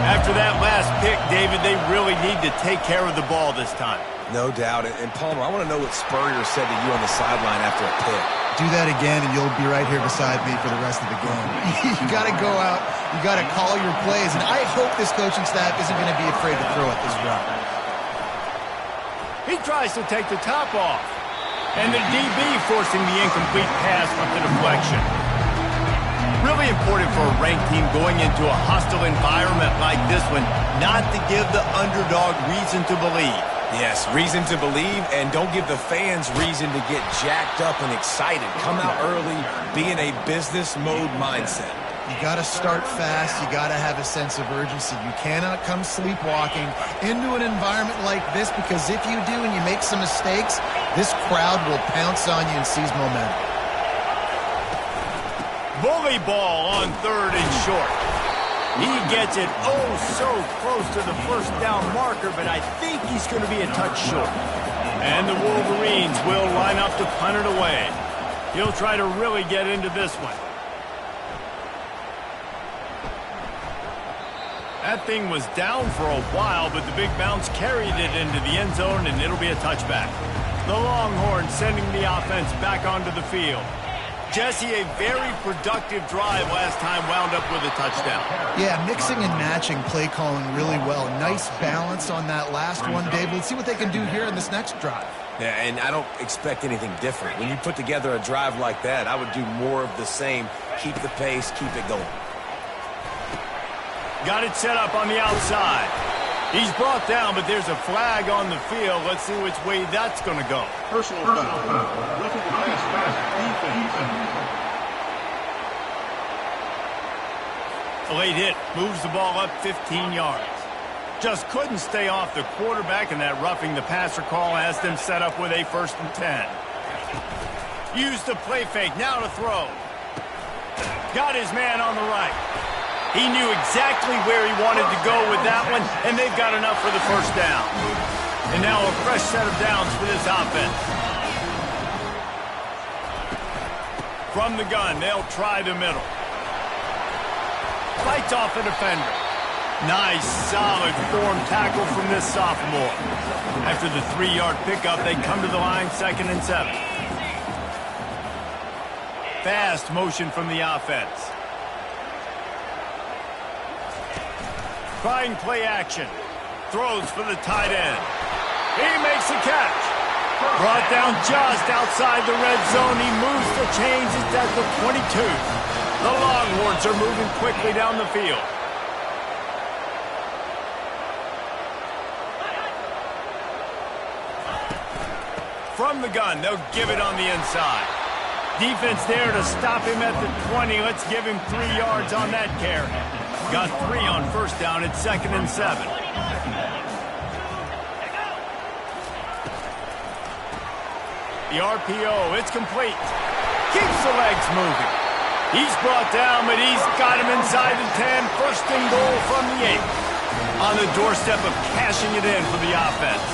After that last pick, David, they really need to take care of the ball this time. No doubt. And Palmer, I want to know what Spurrier said to you on the sideline after a pick. Do that again, and you'll be right here beside me for the rest of the game. You got to go out. You got to call your plays. And I hope this coaching staff isn't going to be afraid to throw at this route. He tries to take the top off. And the DB forcing the incomplete pass with the deflection. Really important for a ranked team going into a hostile environment like this one, not to give the underdog reason to believe. Yes, reason to believe, and don't give the fans reason to get jacked up and excited. Come out early, be in a business mode mindset. You got to start fast. You got to have a sense of urgency. You cannot come sleepwalking into an environment like this, because if you do and you make some mistakes, this crowd will pounce on you and seize momentum. Bully ball on 3rd and short. He gets it so close to the 1st down marker, but I think he's going to be a touch short. And the Wolverines will line up to punt it away. He'll try to really get into this one. That thing was down for a while, but the big bounce carried it into the end zone, and it'll be a touchback. The Longhorns sending the offense back onto the field. Jesse, a very productive drive last time wound up with a touchdown. Yeah, mixing and matching play calling really well. Nice balance on that last one, Dave. Let's see what they can do here in this next drive. Yeah, and I don't expect anything different. When you put together a drive like that, I would do more of the same. Keep the pace, keep it going. Got it set up on the outside. He's brought down, but there's a flag on the field. Let's see which way that's going to go. Personal foul. Roughing the defense. A late hit moves the ball up 15 yards. Just couldn't stay off the quarterback, and that roughing the passer call has them set up with a 1st and 10. Used the play fake, now to throw. Got his man on the right. He knew exactly where he wanted to go with that one, and they've got enough for the 1st down. And now a fresh set of downs for this offense. From the gun, they'll try the middle. Fights off a defender. Nice, solid form tackle from this sophomore. After the 3-yard pickup, they come to the line 2nd and 7. Fast motion from the offense. Trying play action. Throws for the tight end. He makes a catch. Brought down just outside the red zone. He moves the chains. It's at the 22. The Longhorns are moving quickly down the field. From the gun, they'll give it on the inside. Defense there to stop him at the 20. Let's give him 3 yards on that carry. Got 3 on 1st down at 2nd and 7. The RPO, it's complete. Keeps the legs moving. He's brought down, but he's got him inside the 10. 1st and goal from the 8. On the doorstep of cashing it in for the offense.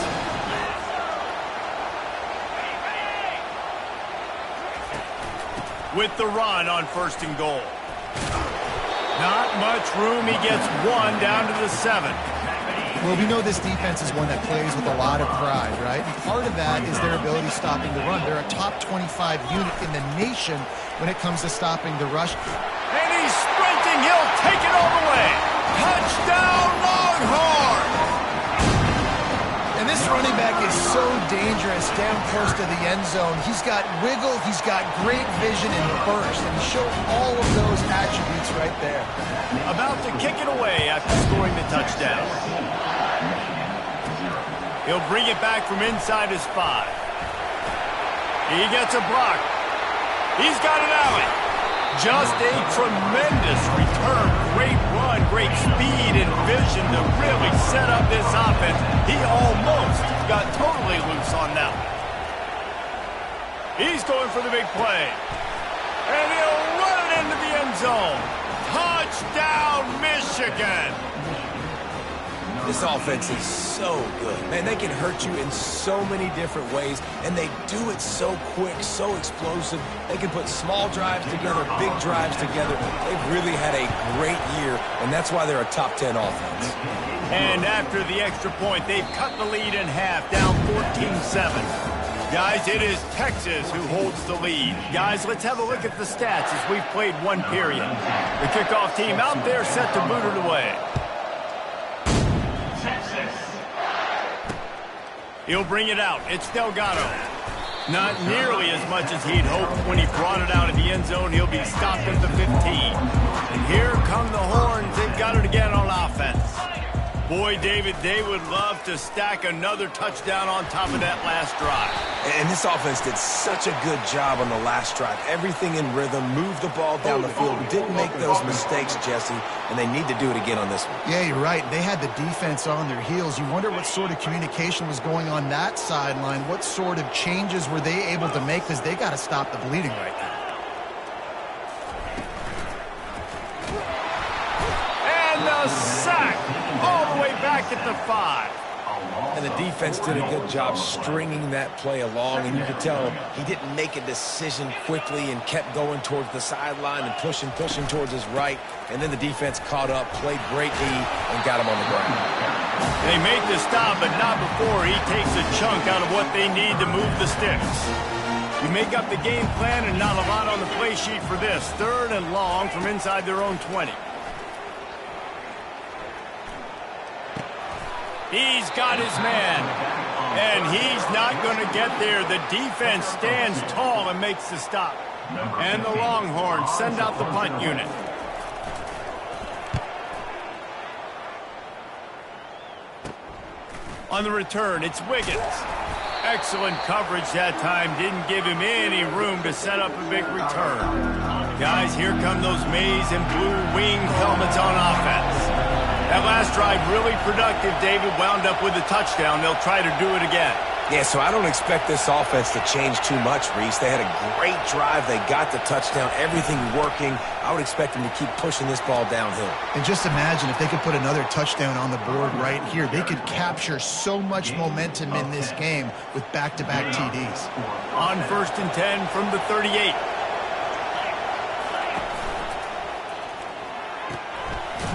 With the run on 1st and goal. Not much room. He gets 1 down to the 7. Well, we know this defense is one that plays with a lot of pride, right? And part of that is their ability stopping the run. They're a top 25 unit in the nation when it comes to stopping the rush. And he's sprinting. He'll take it all the way. Touchdown, Longhorn! And this running back is so dangerous down close to the end zone. He's got wiggle, he's got great vision and burst, and he showed all of those attributes right there. About to kick it away after scoring the touchdown. He'll bring it back from inside his 5. He gets a block. He's got an alley. Just a tremendous return. Great run, great speed and vision to really set up this offense. He almost got totally loose on that one. He's going for the big play. And he'll run it into the end zone. Touchdown, Michigan! This offense is so good. Man, they can hurt you in so many different ways, and they do it so quick, so explosive. They can put small drives together, big drives together. They've really had a great year, and that's why they're a top 10 offense. And after the extra point, they've cut the lead in half, down 14-7. Guys, it is Texas who holds the lead. Guys, let's have a look at the stats as we've played 1 period. The kickoff team out there set to boot it away. He'll bring it out. It's Delgado. Not nearly as much as he'd hoped when he brought it out of the end zone. He'll be stopped at the 15. And here come the Horns. They've got it again on offense. Boy, David, they would love to stack another touchdown on top of that last drive. And this offense did such a good job on the last drive. Everything in rhythm, moved the ball down the field, didn't make those mistakes, Jesse, and they need to do it again on this one. Yeah, you're right. They had the defense on their heels. You wonder what sort of communication was going on that sideline. What sort of changes were they able to make, because they got to stop the bleeding right now. And the sack all the way back at the 5. And the defense did a good job stringing that play along, and you could tell he didn't make a decision quickly and kept going towards the sideline and pushing towards his right. And then the defense caught up, played great D, and got him on the ground. They made the stop, but not before he takes a chunk out of what they need to move the sticks. You make up the game plan and not a lot on the play sheet for this. 3rd and long from inside their own 20. He's got his man, and he's not going to get there. The defense stands tall and makes the stop. And the Longhorns send out the punt unit. On the return, it's Wiggins. Excellent coverage that time. Didn't give him any room to set up a big return. Guys, here come those maize and blue wing helmets on offense. That last drive really productive, David. Wound up with a touchdown. They'll try to do it again. Yeah, so I don't expect this offense to change too much, Reese. They had a great drive. They got the touchdown. Everything working. I would expect them to keep pushing this ball downhill. And just imagine if they could put another touchdown on the board right here. They could capture so much momentum in this game with back-to-back TDs. On 1st and 10 from the 38.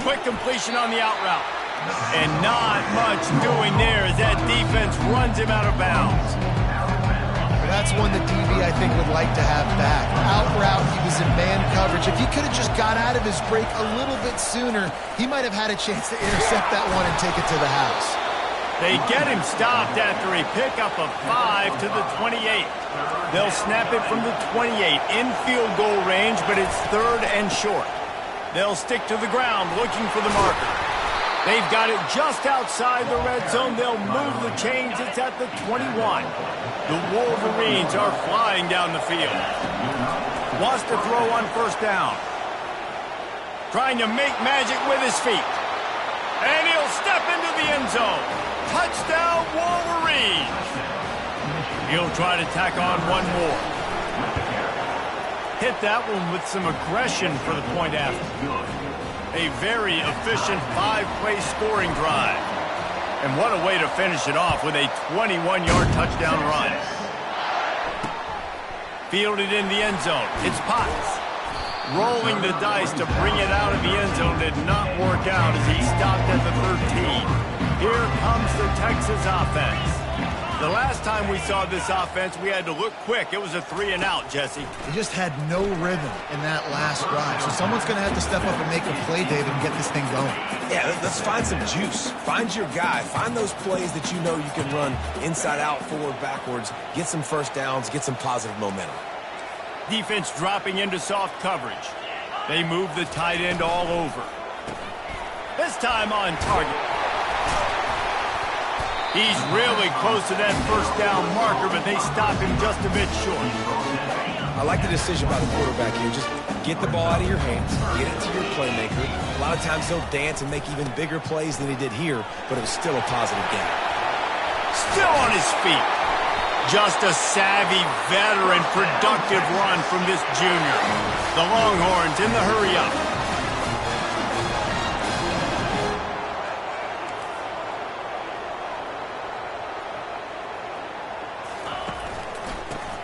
Quick completion on the out route. And not much doing there as that defense runs him out of bounds. That's one that DB, I think, would like to have back. Out route, he was in man coverage. If he could have just got out of his break a little bit sooner, he might have had a chance to intercept that one and take it to the house. They get him stopped after a pickup of 5 to the 28. They'll snap it from the 28 in field goal range, but it's 3rd and short. They'll stick to the ground looking for the marker. They've got it just outside the red zone. They'll move the chains. It's at the 21. The Wolverines are flying down the field. Wants to throw on 1st down. Trying to make magic with his feet. And he'll step into the end zone. Touchdown, Wolverines. He'll try to tack on one more. Hit that one with some aggression for the point after. A very efficient 5-play scoring drive. And what a way to finish it off with a 21-yard touchdown run. Fielded in the end zone. It's Potts. Rolling the dice to bring it out of the end zone did not work out as he stopped at the 13. Here comes the Texas offense. The last time we saw this offense, we had to look quick. It was a 3-and-out, Jesse. He just had no rhythm in that last drive. So someone's going to have to step up and make a play, David, and get this thing going. Yeah, let's find some juice. Find your guy. Find those plays that you know you can run inside out, forward, backwards. Get some first downs. Get some positive momentum. Defense dropping into soft coverage. They move the tight end all over. This time on target. He's really close to that 1st down marker, but they stop him just a bit short. I like the decision by the quarterback here. Just get the ball out of your hands, get it to your playmaker. A lot of times he'll dance and make even bigger plays than he did here, but it was still a positive game. Still on his feet. Just a savvy, veteran, productive run from this junior. The Longhorns in the hurry-up.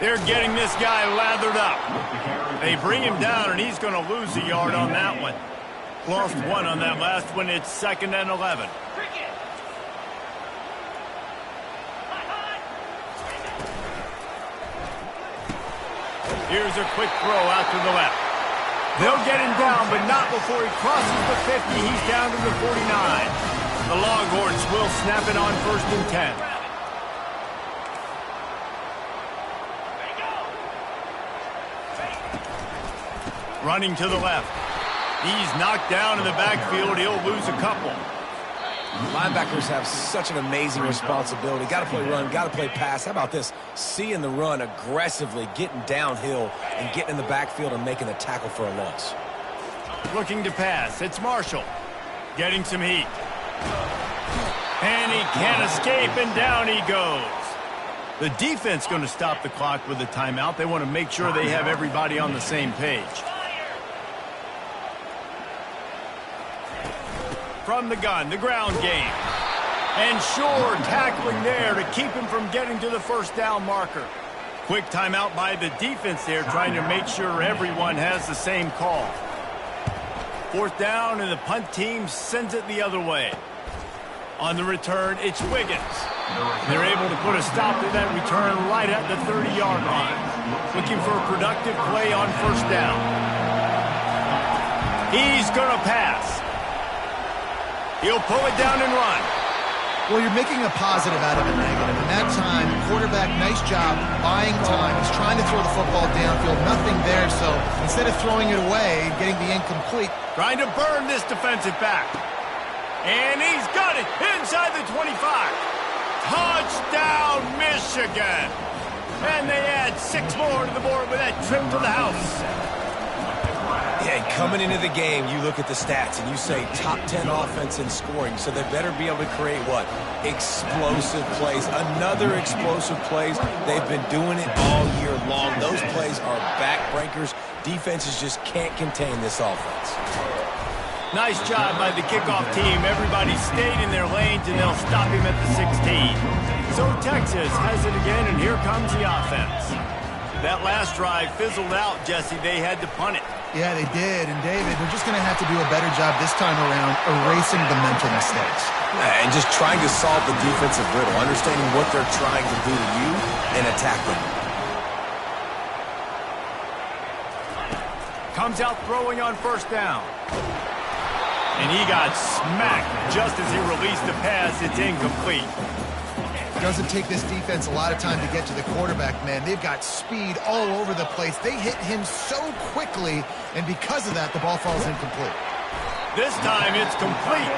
They're getting this guy lathered up. They bring him down, and he's going to lose a yard on that one. Lost 1 on that last one. It's 2nd and 11. Here's a quick throw out to the left. They'll get him down, but not before he crosses the 50. He's down to the 49. The Longhorns will snap it on 1st and 10. Running to the left. He's knocked down in the backfield. He'll lose a couple. Linebackers have such an amazing responsibility. Got to play run, got to play pass. How about this? Seeing the run aggressively, getting downhill, and getting in the backfield and making the tackle for a loss. Looking to pass. It's Marshall. Getting some heat. And he can't escape, and down he goes. The defense going to stop the clock with a timeout. They want to make sure they have everybody on the same page. From the gun, the ground game. And sure, tackling there to keep him from getting to the first down marker. Quick timeout by the defense there, trying to make sure everyone has the same call. Fourth down, and the punt team sends it the other way. On the return, it's Wiggins. They're able to put a stop to that return right at the 30-yard line. Looking for a productive play on first down. He's going to pass. He'll pull it down and run. Well, you're making a positive out of a negative. And that time, quarterback, nice job buying time. He's trying to throw the football downfield. Nothing there, so instead of throwing it away and getting the incomplete. Trying to burn this defensive back. And he's got it inside the 25. Touchdown, Michigan. And they add 6 more to the board with that trip to the house. Yeah, and coming into the game, you look at the stats and you say top 10 offense in scoring, so they better be able to create what? Explosive plays. Another explosive plays. They've been doing it all year long. Those plays are backbreakers. Defenses just can't contain this offense. Nice job by the kickoff team. Everybody stayed in their lanes, and they'll stop him at the 16. So Texas has it again, and here comes the offense. That last drive fizzled out, Jesse. They had to punt it. Yeah, they did. And, David, they're just going to have to do a better job this time around erasing the mental mistakes. And just trying to solve the defensive riddle, understanding what they're trying to do to you and attack them. Comes out throwing on first down. And he got smacked just as he released the pass. It's incomplete. Doesn't take this defense a lot of time to get to the quarterback, man. They've got speed all over the place. They hit him so quickly, and because of that, the ball falls incomplete. This time it's complete.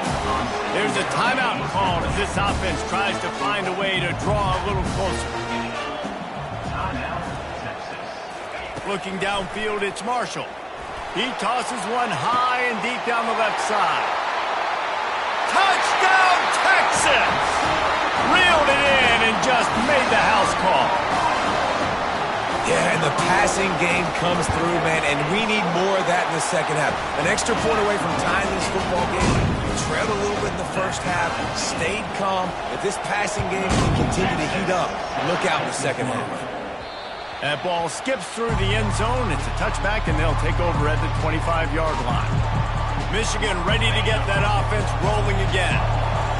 There's a timeout called as this offense tries to find a way to draw a little closer. Looking downfield, it's Marshall. He tosses one high and deep down the left side. Touchdown, Texas! Reeled it in and just made the house call. Yeah, and the passing game comes through, man, and we need more of that in the second half. An extra point away from tying this football game. We trailed a little bit in the first half, stayed calm. If this passing game can continue to heat up, look out in the second half. That ball skips through the end zone. It's a touchback, and they'll take over at the 25-yard line. Michigan ready to get that offense rolling again.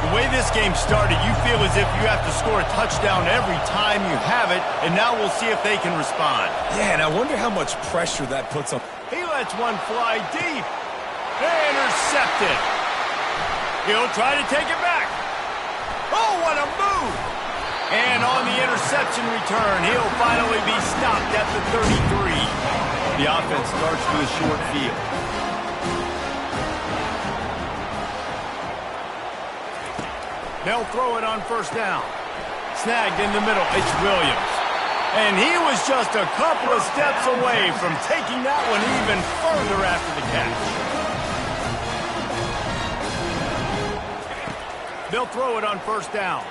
The way this game started, you feel as if you have to score a touchdown every time you have it, and now we'll see if they can respond. Yeah, and I wonder how much pressure that puts on. He lets one fly deep. Intercepted. He'll try to take it back. Oh, what a move! And on the interception return, he'll finally be stopped at the 33. The offense starts with a short field. They'll throw it on first down. Snagged in the middle, it's Williams. And he was just a couple of steps away from taking that one even further after the catch. They'll throw it on first down.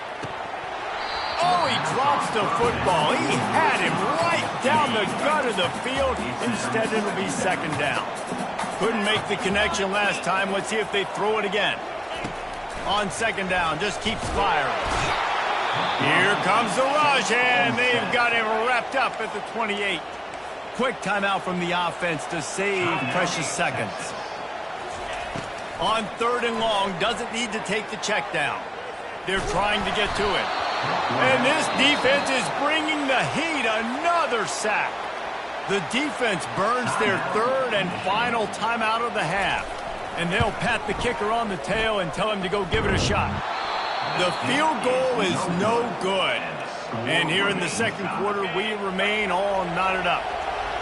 Oh, he drops the football. He had him right down the gut of the field. Instead, it'll be second down. Couldn't make the connection last time. Let's see if they throw it again. On second down, just keeps firing. Here comes the rush, and they've got him wrapped up at the 28. Quick timeout from the offense to save precious seconds. On third and long, doesn't need to take the check down. They're trying to get to it. And this defense is bringing the heat. Another sack. The defense burns their third and final timeout of the half. And they'll pat the kicker on the tail and tell him to go give it a shot. The field goal is no good. And here in the second quarter, we remain all knotted up.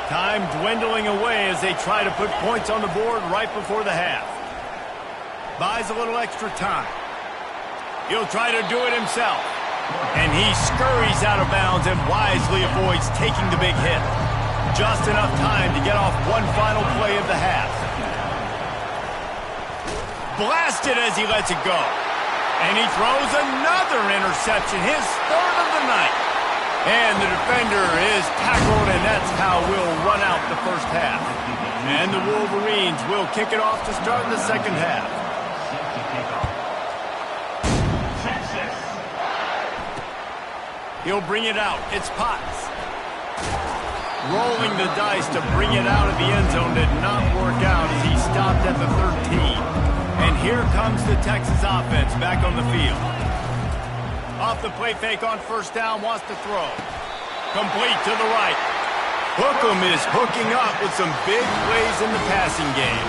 Time dwindling away as they try to put points on the board right before the half. Buys a little extra time. He'll try to do it himself. And he scurries out of bounds and wisely avoids taking the big hit. Just enough time to get off one final play of the half. Blasted as he lets it go. And he throws another interception, his third of the night. And the defender is tackled, and that's how we'll run out the first half. And the Wolverines will kick it off to start the second half. He'll bring it out. It's Potts. Rolling the dice to bring it out of the end zone did not work out as he stopped at the 13. And here comes the Texas offense back on the field. Off the play fake on first down, wants to throw. Complete to the right. Hookem is hooking up with some big plays in the passing game.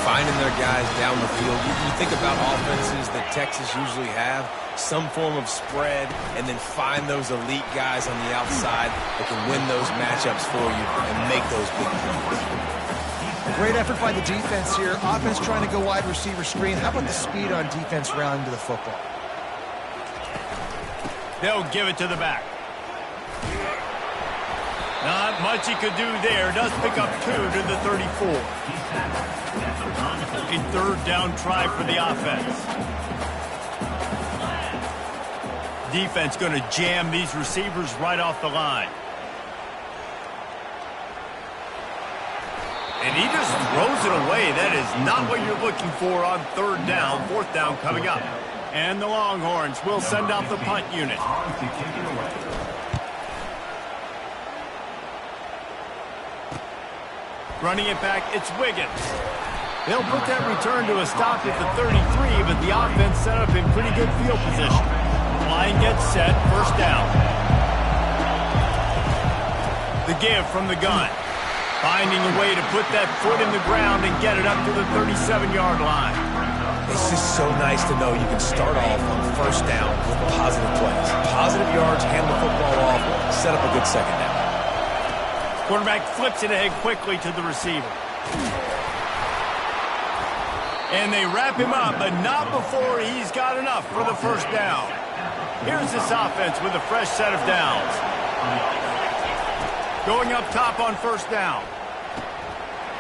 Finding their guys down the field. You think about offenses that Texas usually have, some form of spread, and then find those elite guys on the outside that can win those matchups for you and make those big plays. Great effort by the defense here. Offense trying to go wide receiver screen. How about the speed on defense rounding to the football? They'll give it to the back. Not much he could do there. Does pick up 2 to the 34. A third down try for the offense. Defense going to jam these receivers right off the line. And he just throws it away. That is not what you're looking for on third down. Fourth down coming up. And the Longhorns will send out the punt unit. Running it back, it's Wiggins. They'll put that return to a stop at the 33, but the offense set up in pretty good field position. Line gets set, first down. The give from the gun. Finding a way to put that foot in the ground and get it up to the 37-yard line. It's just so nice to know you can start off on first down with positive plays. Positive yards, hand the football off, set up a good second down. Quarterback flips it ahead quickly to the receiver. And they wrap him up, but not before he's got enough for the first down. Here's this offense with a fresh set of downs. Going up top on first down.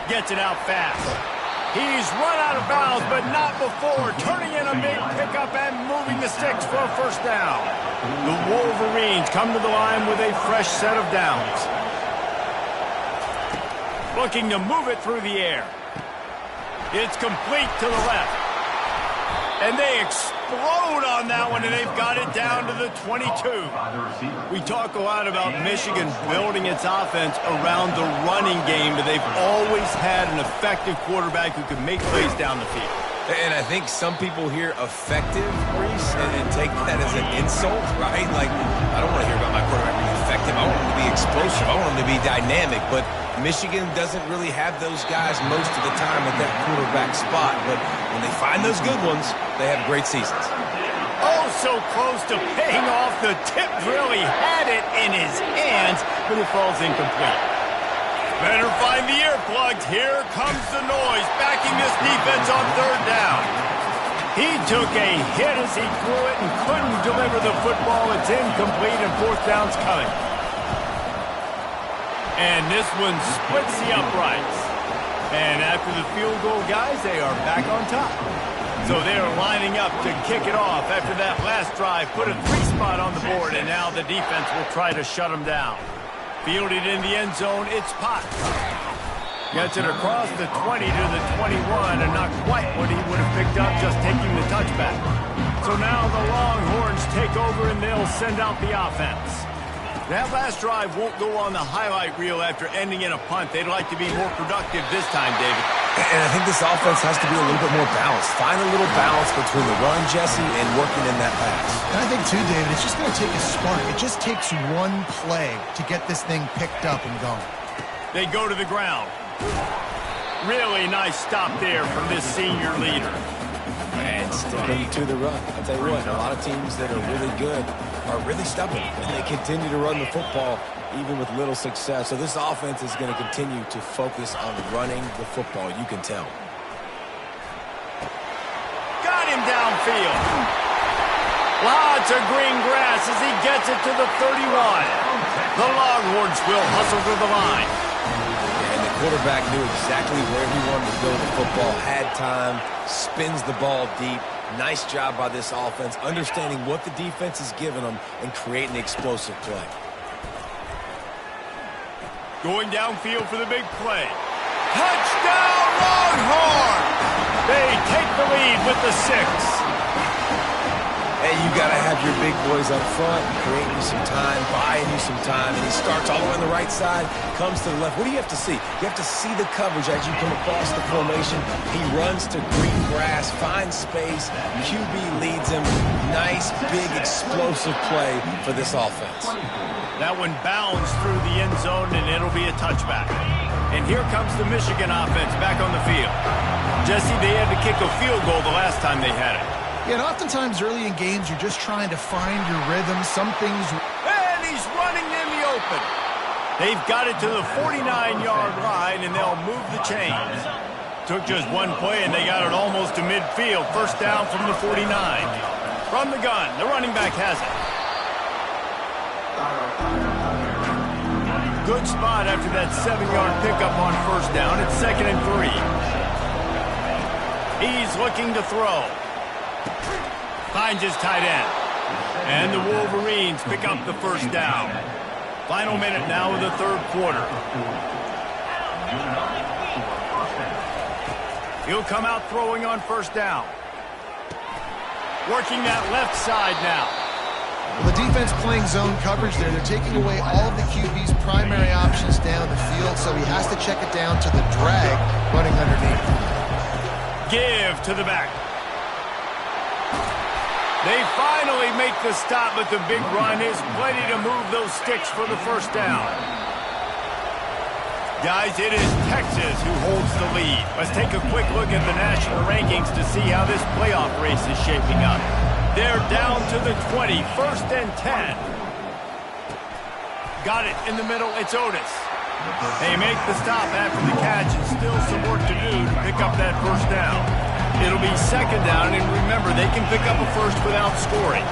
Gets it out fast. He's run out of bounds, but not before turning in a big pickup and moving the sticks for a first down. The Wolverines come to the line with a fresh set of downs. Looking to move it through the air. It's complete to the left. And they explode on that one, and they've got it down to the 22. We talk a lot about Michigan building its offense around the running game, but they've always had an effective quarterback who can make plays down the field. And I think some people hear effective, Reese, and take that as an insult, right? Like, I don't want to hear about my quarterback being effective. I want him to be explosive. I want him to be dynamic. But Michigan doesn't really have those guys most of the time at that quarterback spot. But when they find those good ones, they have great seasons. Oh, so close to paying off. The tip really had it in his hands, but it falls incomplete. Better find the earplugs. Here comes the noise, backing this defense on third down. He took a hit as he threw it and couldn't deliver the football. It's incomplete, and fourth down's coming. And this one splits the uprights. And after the field goal, guys, they are back on top. So they are lining up to kick it off after that last drive. Put a 3-spot on the board, and now the defense will try to shut them down. Fielded in the end zone, it's Potts. Gets it across the 20 to the 21, and not quite what he would have picked up just taking the touchback. So now the Longhorns take over, and they'll send out the offense. That last drive won't go on the highlight reel after ending in a punt. They'd like to be more productive this time, David. And I think this offense has to be a little bit more balanced. Find a little balance between the run, Jesse, and working in that pass. And I think, too, David, it's just going to take a spark. It just takes one play to get this thing picked up and going. They go to the ground. Really nice stop there from this senior leader. And sticking to the run. I'll tell you what, a lot of teams that are really good are really stubborn, and they continue to run the football even with little success. So this offense is going to continue to focus on running the football. You can tell. Got him downfield. Lots of green grass as he gets it to the 31. The Longhorns will hustle to the line. And the quarterback knew exactly where he wanted to go with the football, had time, spins the ball deep. Nice job by this offense, understanding what the defense is giving them and creating explosive play. Going downfield for the big play. Touchdown, Longhorns! They take the lead with the 6. And you got to have your big boys up front, creating you some time, buying you some time, and he starts all the way on the right side, comes to the left. What do you have to see? You have to see the coverage as you come across the formation. He runs to green grass, finds space, QB leads him. Nice, big, explosive play for this offense. That one bounds through the end zone, and it'll be a touchback. And here comes the Michigan offense back on the field. Jesse, they had to kick a field goal the last time they had it. Yeah, and oftentimes early in games, you're just trying to find your rhythm. Some things... And he's running in the open. They've got it to the 49-yard line, and they'll move the chains. Took just one play, and they got it almost to midfield. First down from the 49. From the gun, the running back has it. Good spot after that 7-yard pickup on first down. It's 2nd and 3. He's looking to throw. Finds his tight end. And the Wolverines pick up the first down. Final minute now of the third quarter. He'll come out throwing on first down. Working that left side now. Well, the defense playing zone coverage there. They're taking away all of the QB's primary options down the field, so he has to check it down to the drag running underneath. Give to the back. They finally make the stop, but the big run is plenty to move those sticks for the first down. Guys, it is Texas who holds the lead. Let's take a quick look at the national rankings to see how this playoff race is shaping up. They're down to the 20, 1st and 10. Got it in the middle, it's Otis. They make the stop after the catch, and still some work to do to pick up that first down. It'll be 2nd down, and remember, they can pick up a first without scoring.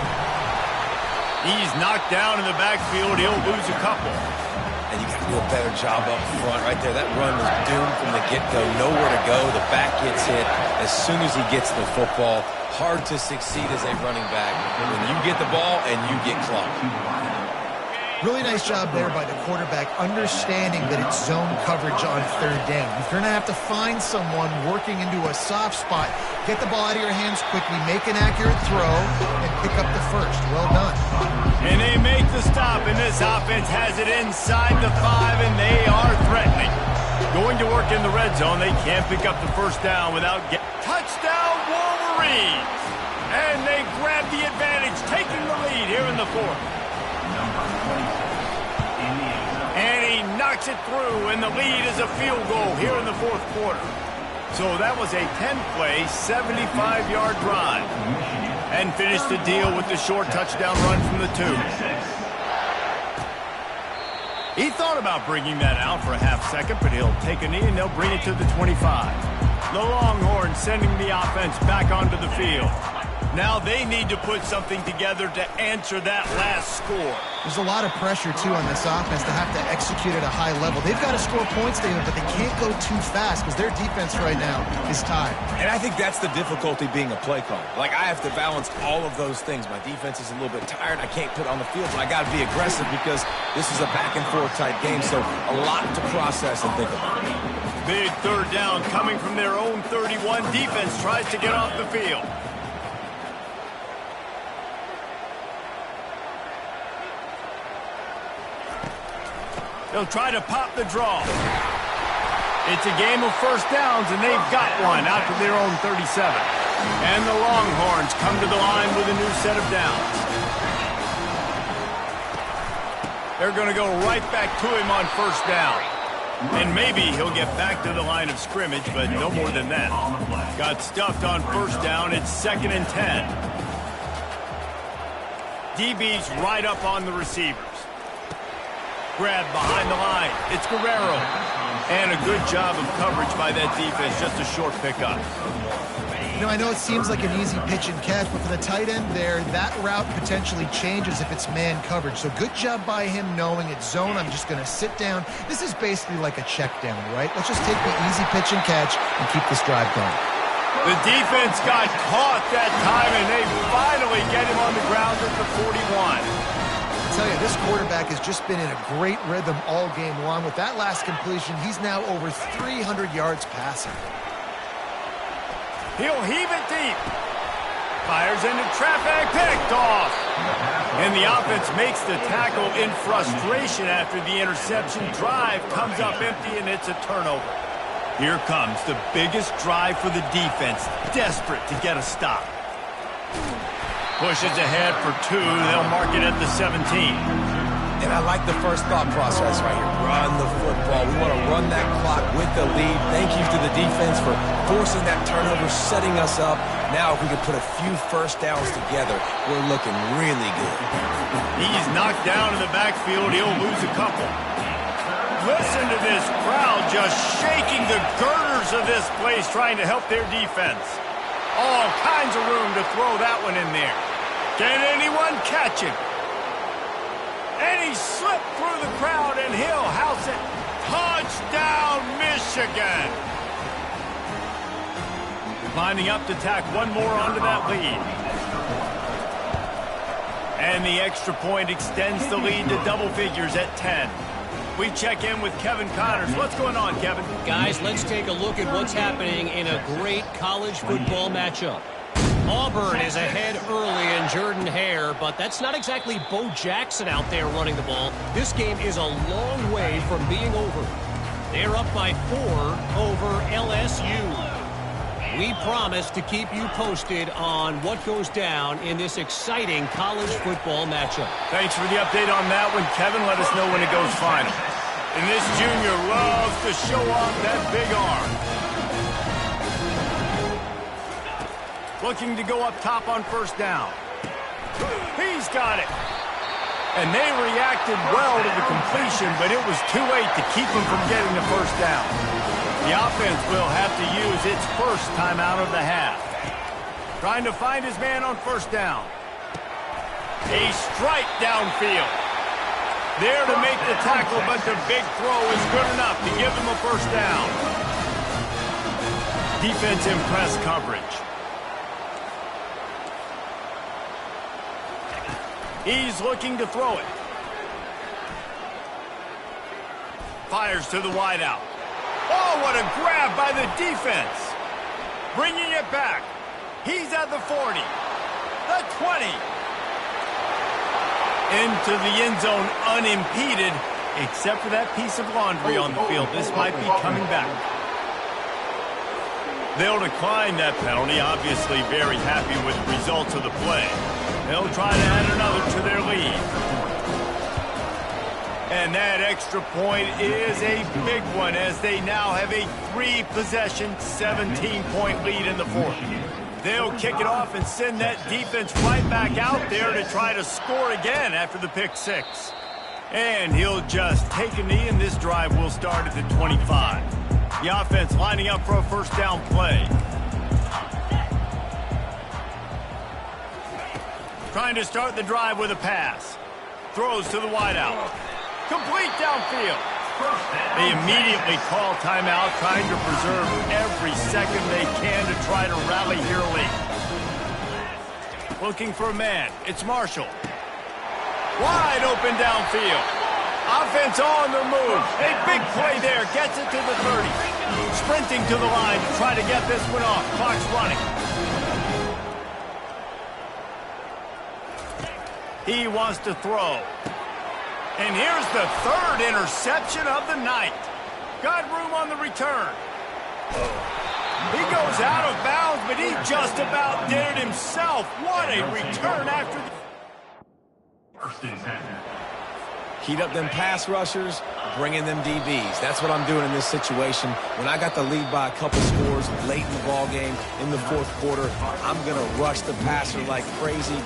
He's knocked down in the backfield. He'll lose a couple. And you got to do a better job up front right there. That run was doomed from the get-go. Nowhere to go. The back gets hit as soon as he gets the football. Hard to succeed as a running back when you get the ball and you get clocked. Really nice job there by the quarterback, understanding that it's zone coverage on 3rd down. If you're going to have to find someone working into a soft spot, get the ball out of your hands quickly, make an accurate throw, and pick up the first. Well done. And they make the stop, and this offense has it inside the 5, and they are threatening. Going to work in the red zone. They can't pick up the first down without getting... Touchdown, Wolverines! And they grab the advantage, taking the lead here in the 4th. And he knocks it through, and the lead is a field goal here in the 4th quarter. So that was a 10-play, 75-yard drive. And finished the deal with the short touchdown run from the 2. He thought about bringing that out for a half second, but he'll take a knee, and they'll bring it to the 25. The Longhorns sending the offense back onto the field. Now they need to put something together to answer that last score. There's a lot of pressure, too, on this offense to have to execute at a high level. They've got to score points, David, but they can't go too fast because their defense right now is tired. And I think that's the difficulty being a play caller. Like, I have to balance all of those things. My defense is a little bit tired. I can't put on the field, but I got to be aggressive because this is a back-and-forth type game, so a lot to process and think about. Big 3rd down coming from their own 31. Defense tries to get off the field. They'll try to pop the draw. It's a game of first downs, and they've got one out to their own 37. And the Longhorns come to the line with a new set of downs. They're going to go right back to him on first down. And maybe he'll get back to the line of scrimmage, but no more than that. Got stuffed on first down. It's 2nd and 10. DB's right up on the receivers. Grab behind the line. It's Guerrero. And a good job of coverage by that defense. Just a short pickup. You know, I know it seems like an easy pitch and catch, but for the tight end there, that route potentially changes if it's man coverage. So good job by him knowing it's zone. I'm just going to sit down. This is basically like a check down, right? Let's just take the easy pitch and catch and keep this drive going. The defense got caught that time, and they finally get him on the ground at the 41. I tell you, this quarterback has just been in a great rhythm all game long. With that last completion, he's now over 300 yards passing. He'll heave it deep. Fires into traffic, picked off. And the offense makes the tackle in frustration after the interception. Drive comes up empty, and it's a turnover. Here comes the biggest drive for the defense, desperate to get a stop. Pushes ahead for 2. They'll mark it at the 17. And I like the first thought process right here. Run the football. We want to run that clock with the lead. Thank you to the defense for forcing that turnover, setting us up. Now, if we can put a few first downs together, we're looking really good. He's knocked down in the backfield. He'll lose a couple. Listen to this crowd just shaking the girders of this place, trying to help their defense. All kinds of room to throw that one in there. Can anyone catch him? And he slipped through the crowd, and he'll house it. Touchdown, Michigan! Lining up to tack one more onto that lead. And the extra point extends the lead to double figures at 10. We check in with Kevin Connors. What's going on, Kevin? Guys, let's take a look at what's happening in a great college football matchup. Auburn is ahead early in Jordan-Hare, but that's not exactly Bo Jackson out there running the ball. This game is a long way from being over. They're up by 4 over LSU. We promise to keep you posted on what goes down in this exciting college football matchup. Thanks for the update on that one, Kevin. Let us know when it goes final. And this junior loves to show off that big arm. Looking to go up top on first down. He's got it. And they reacted well to the completion, but it was too late to keep him from getting the first down. The offense will have to use its first timeout of the half. Trying to find his man on first down. A strike downfield. There to make the tackle, but the big throw is good enough to give him a first down. Defense in press coverage. He's looking to throw it. Fires to the wideout. Oh, what a grab by the defense. Bringing it back. He's at the 40. The 20. Into the end zone unimpeded, except for that piece of laundry on the field. This might be coming back. They'll decline that penalty, obviously very happy with the results of the play. They'll try to add another to their lead. And that extra point is a big one, as they now have a 3-possession, 17-point lead in the fourth. They'll kick it off and send that defense right back out there to try to score again after the pick 6. And he'll just take a knee, and this drive will start at the 25. The offense lining up for a first down play. Trying to start the drive with a pass. Throws to the wideout. Complete downfield. They immediately call timeout, trying to preserve every second they can to try to rally here late. Looking for a man. It's Marshall. Wide open downfield. Offense on the move. A big play there. Gets it to the 30. Sprinting to the line to try to get this one off. Clock's running. He wants to throw. And here's the 3rd interception of the night. Got room on the return. He goes out of bounds, but he just about did it himself. What a return after the... First and 10. Heat up them pass rushers, bring in them DBs. That's what I'm doing in this situation. When I got the lead by a couple scores late in the ball game, in the fourth quarter, I'm going to rush the passer like crazy.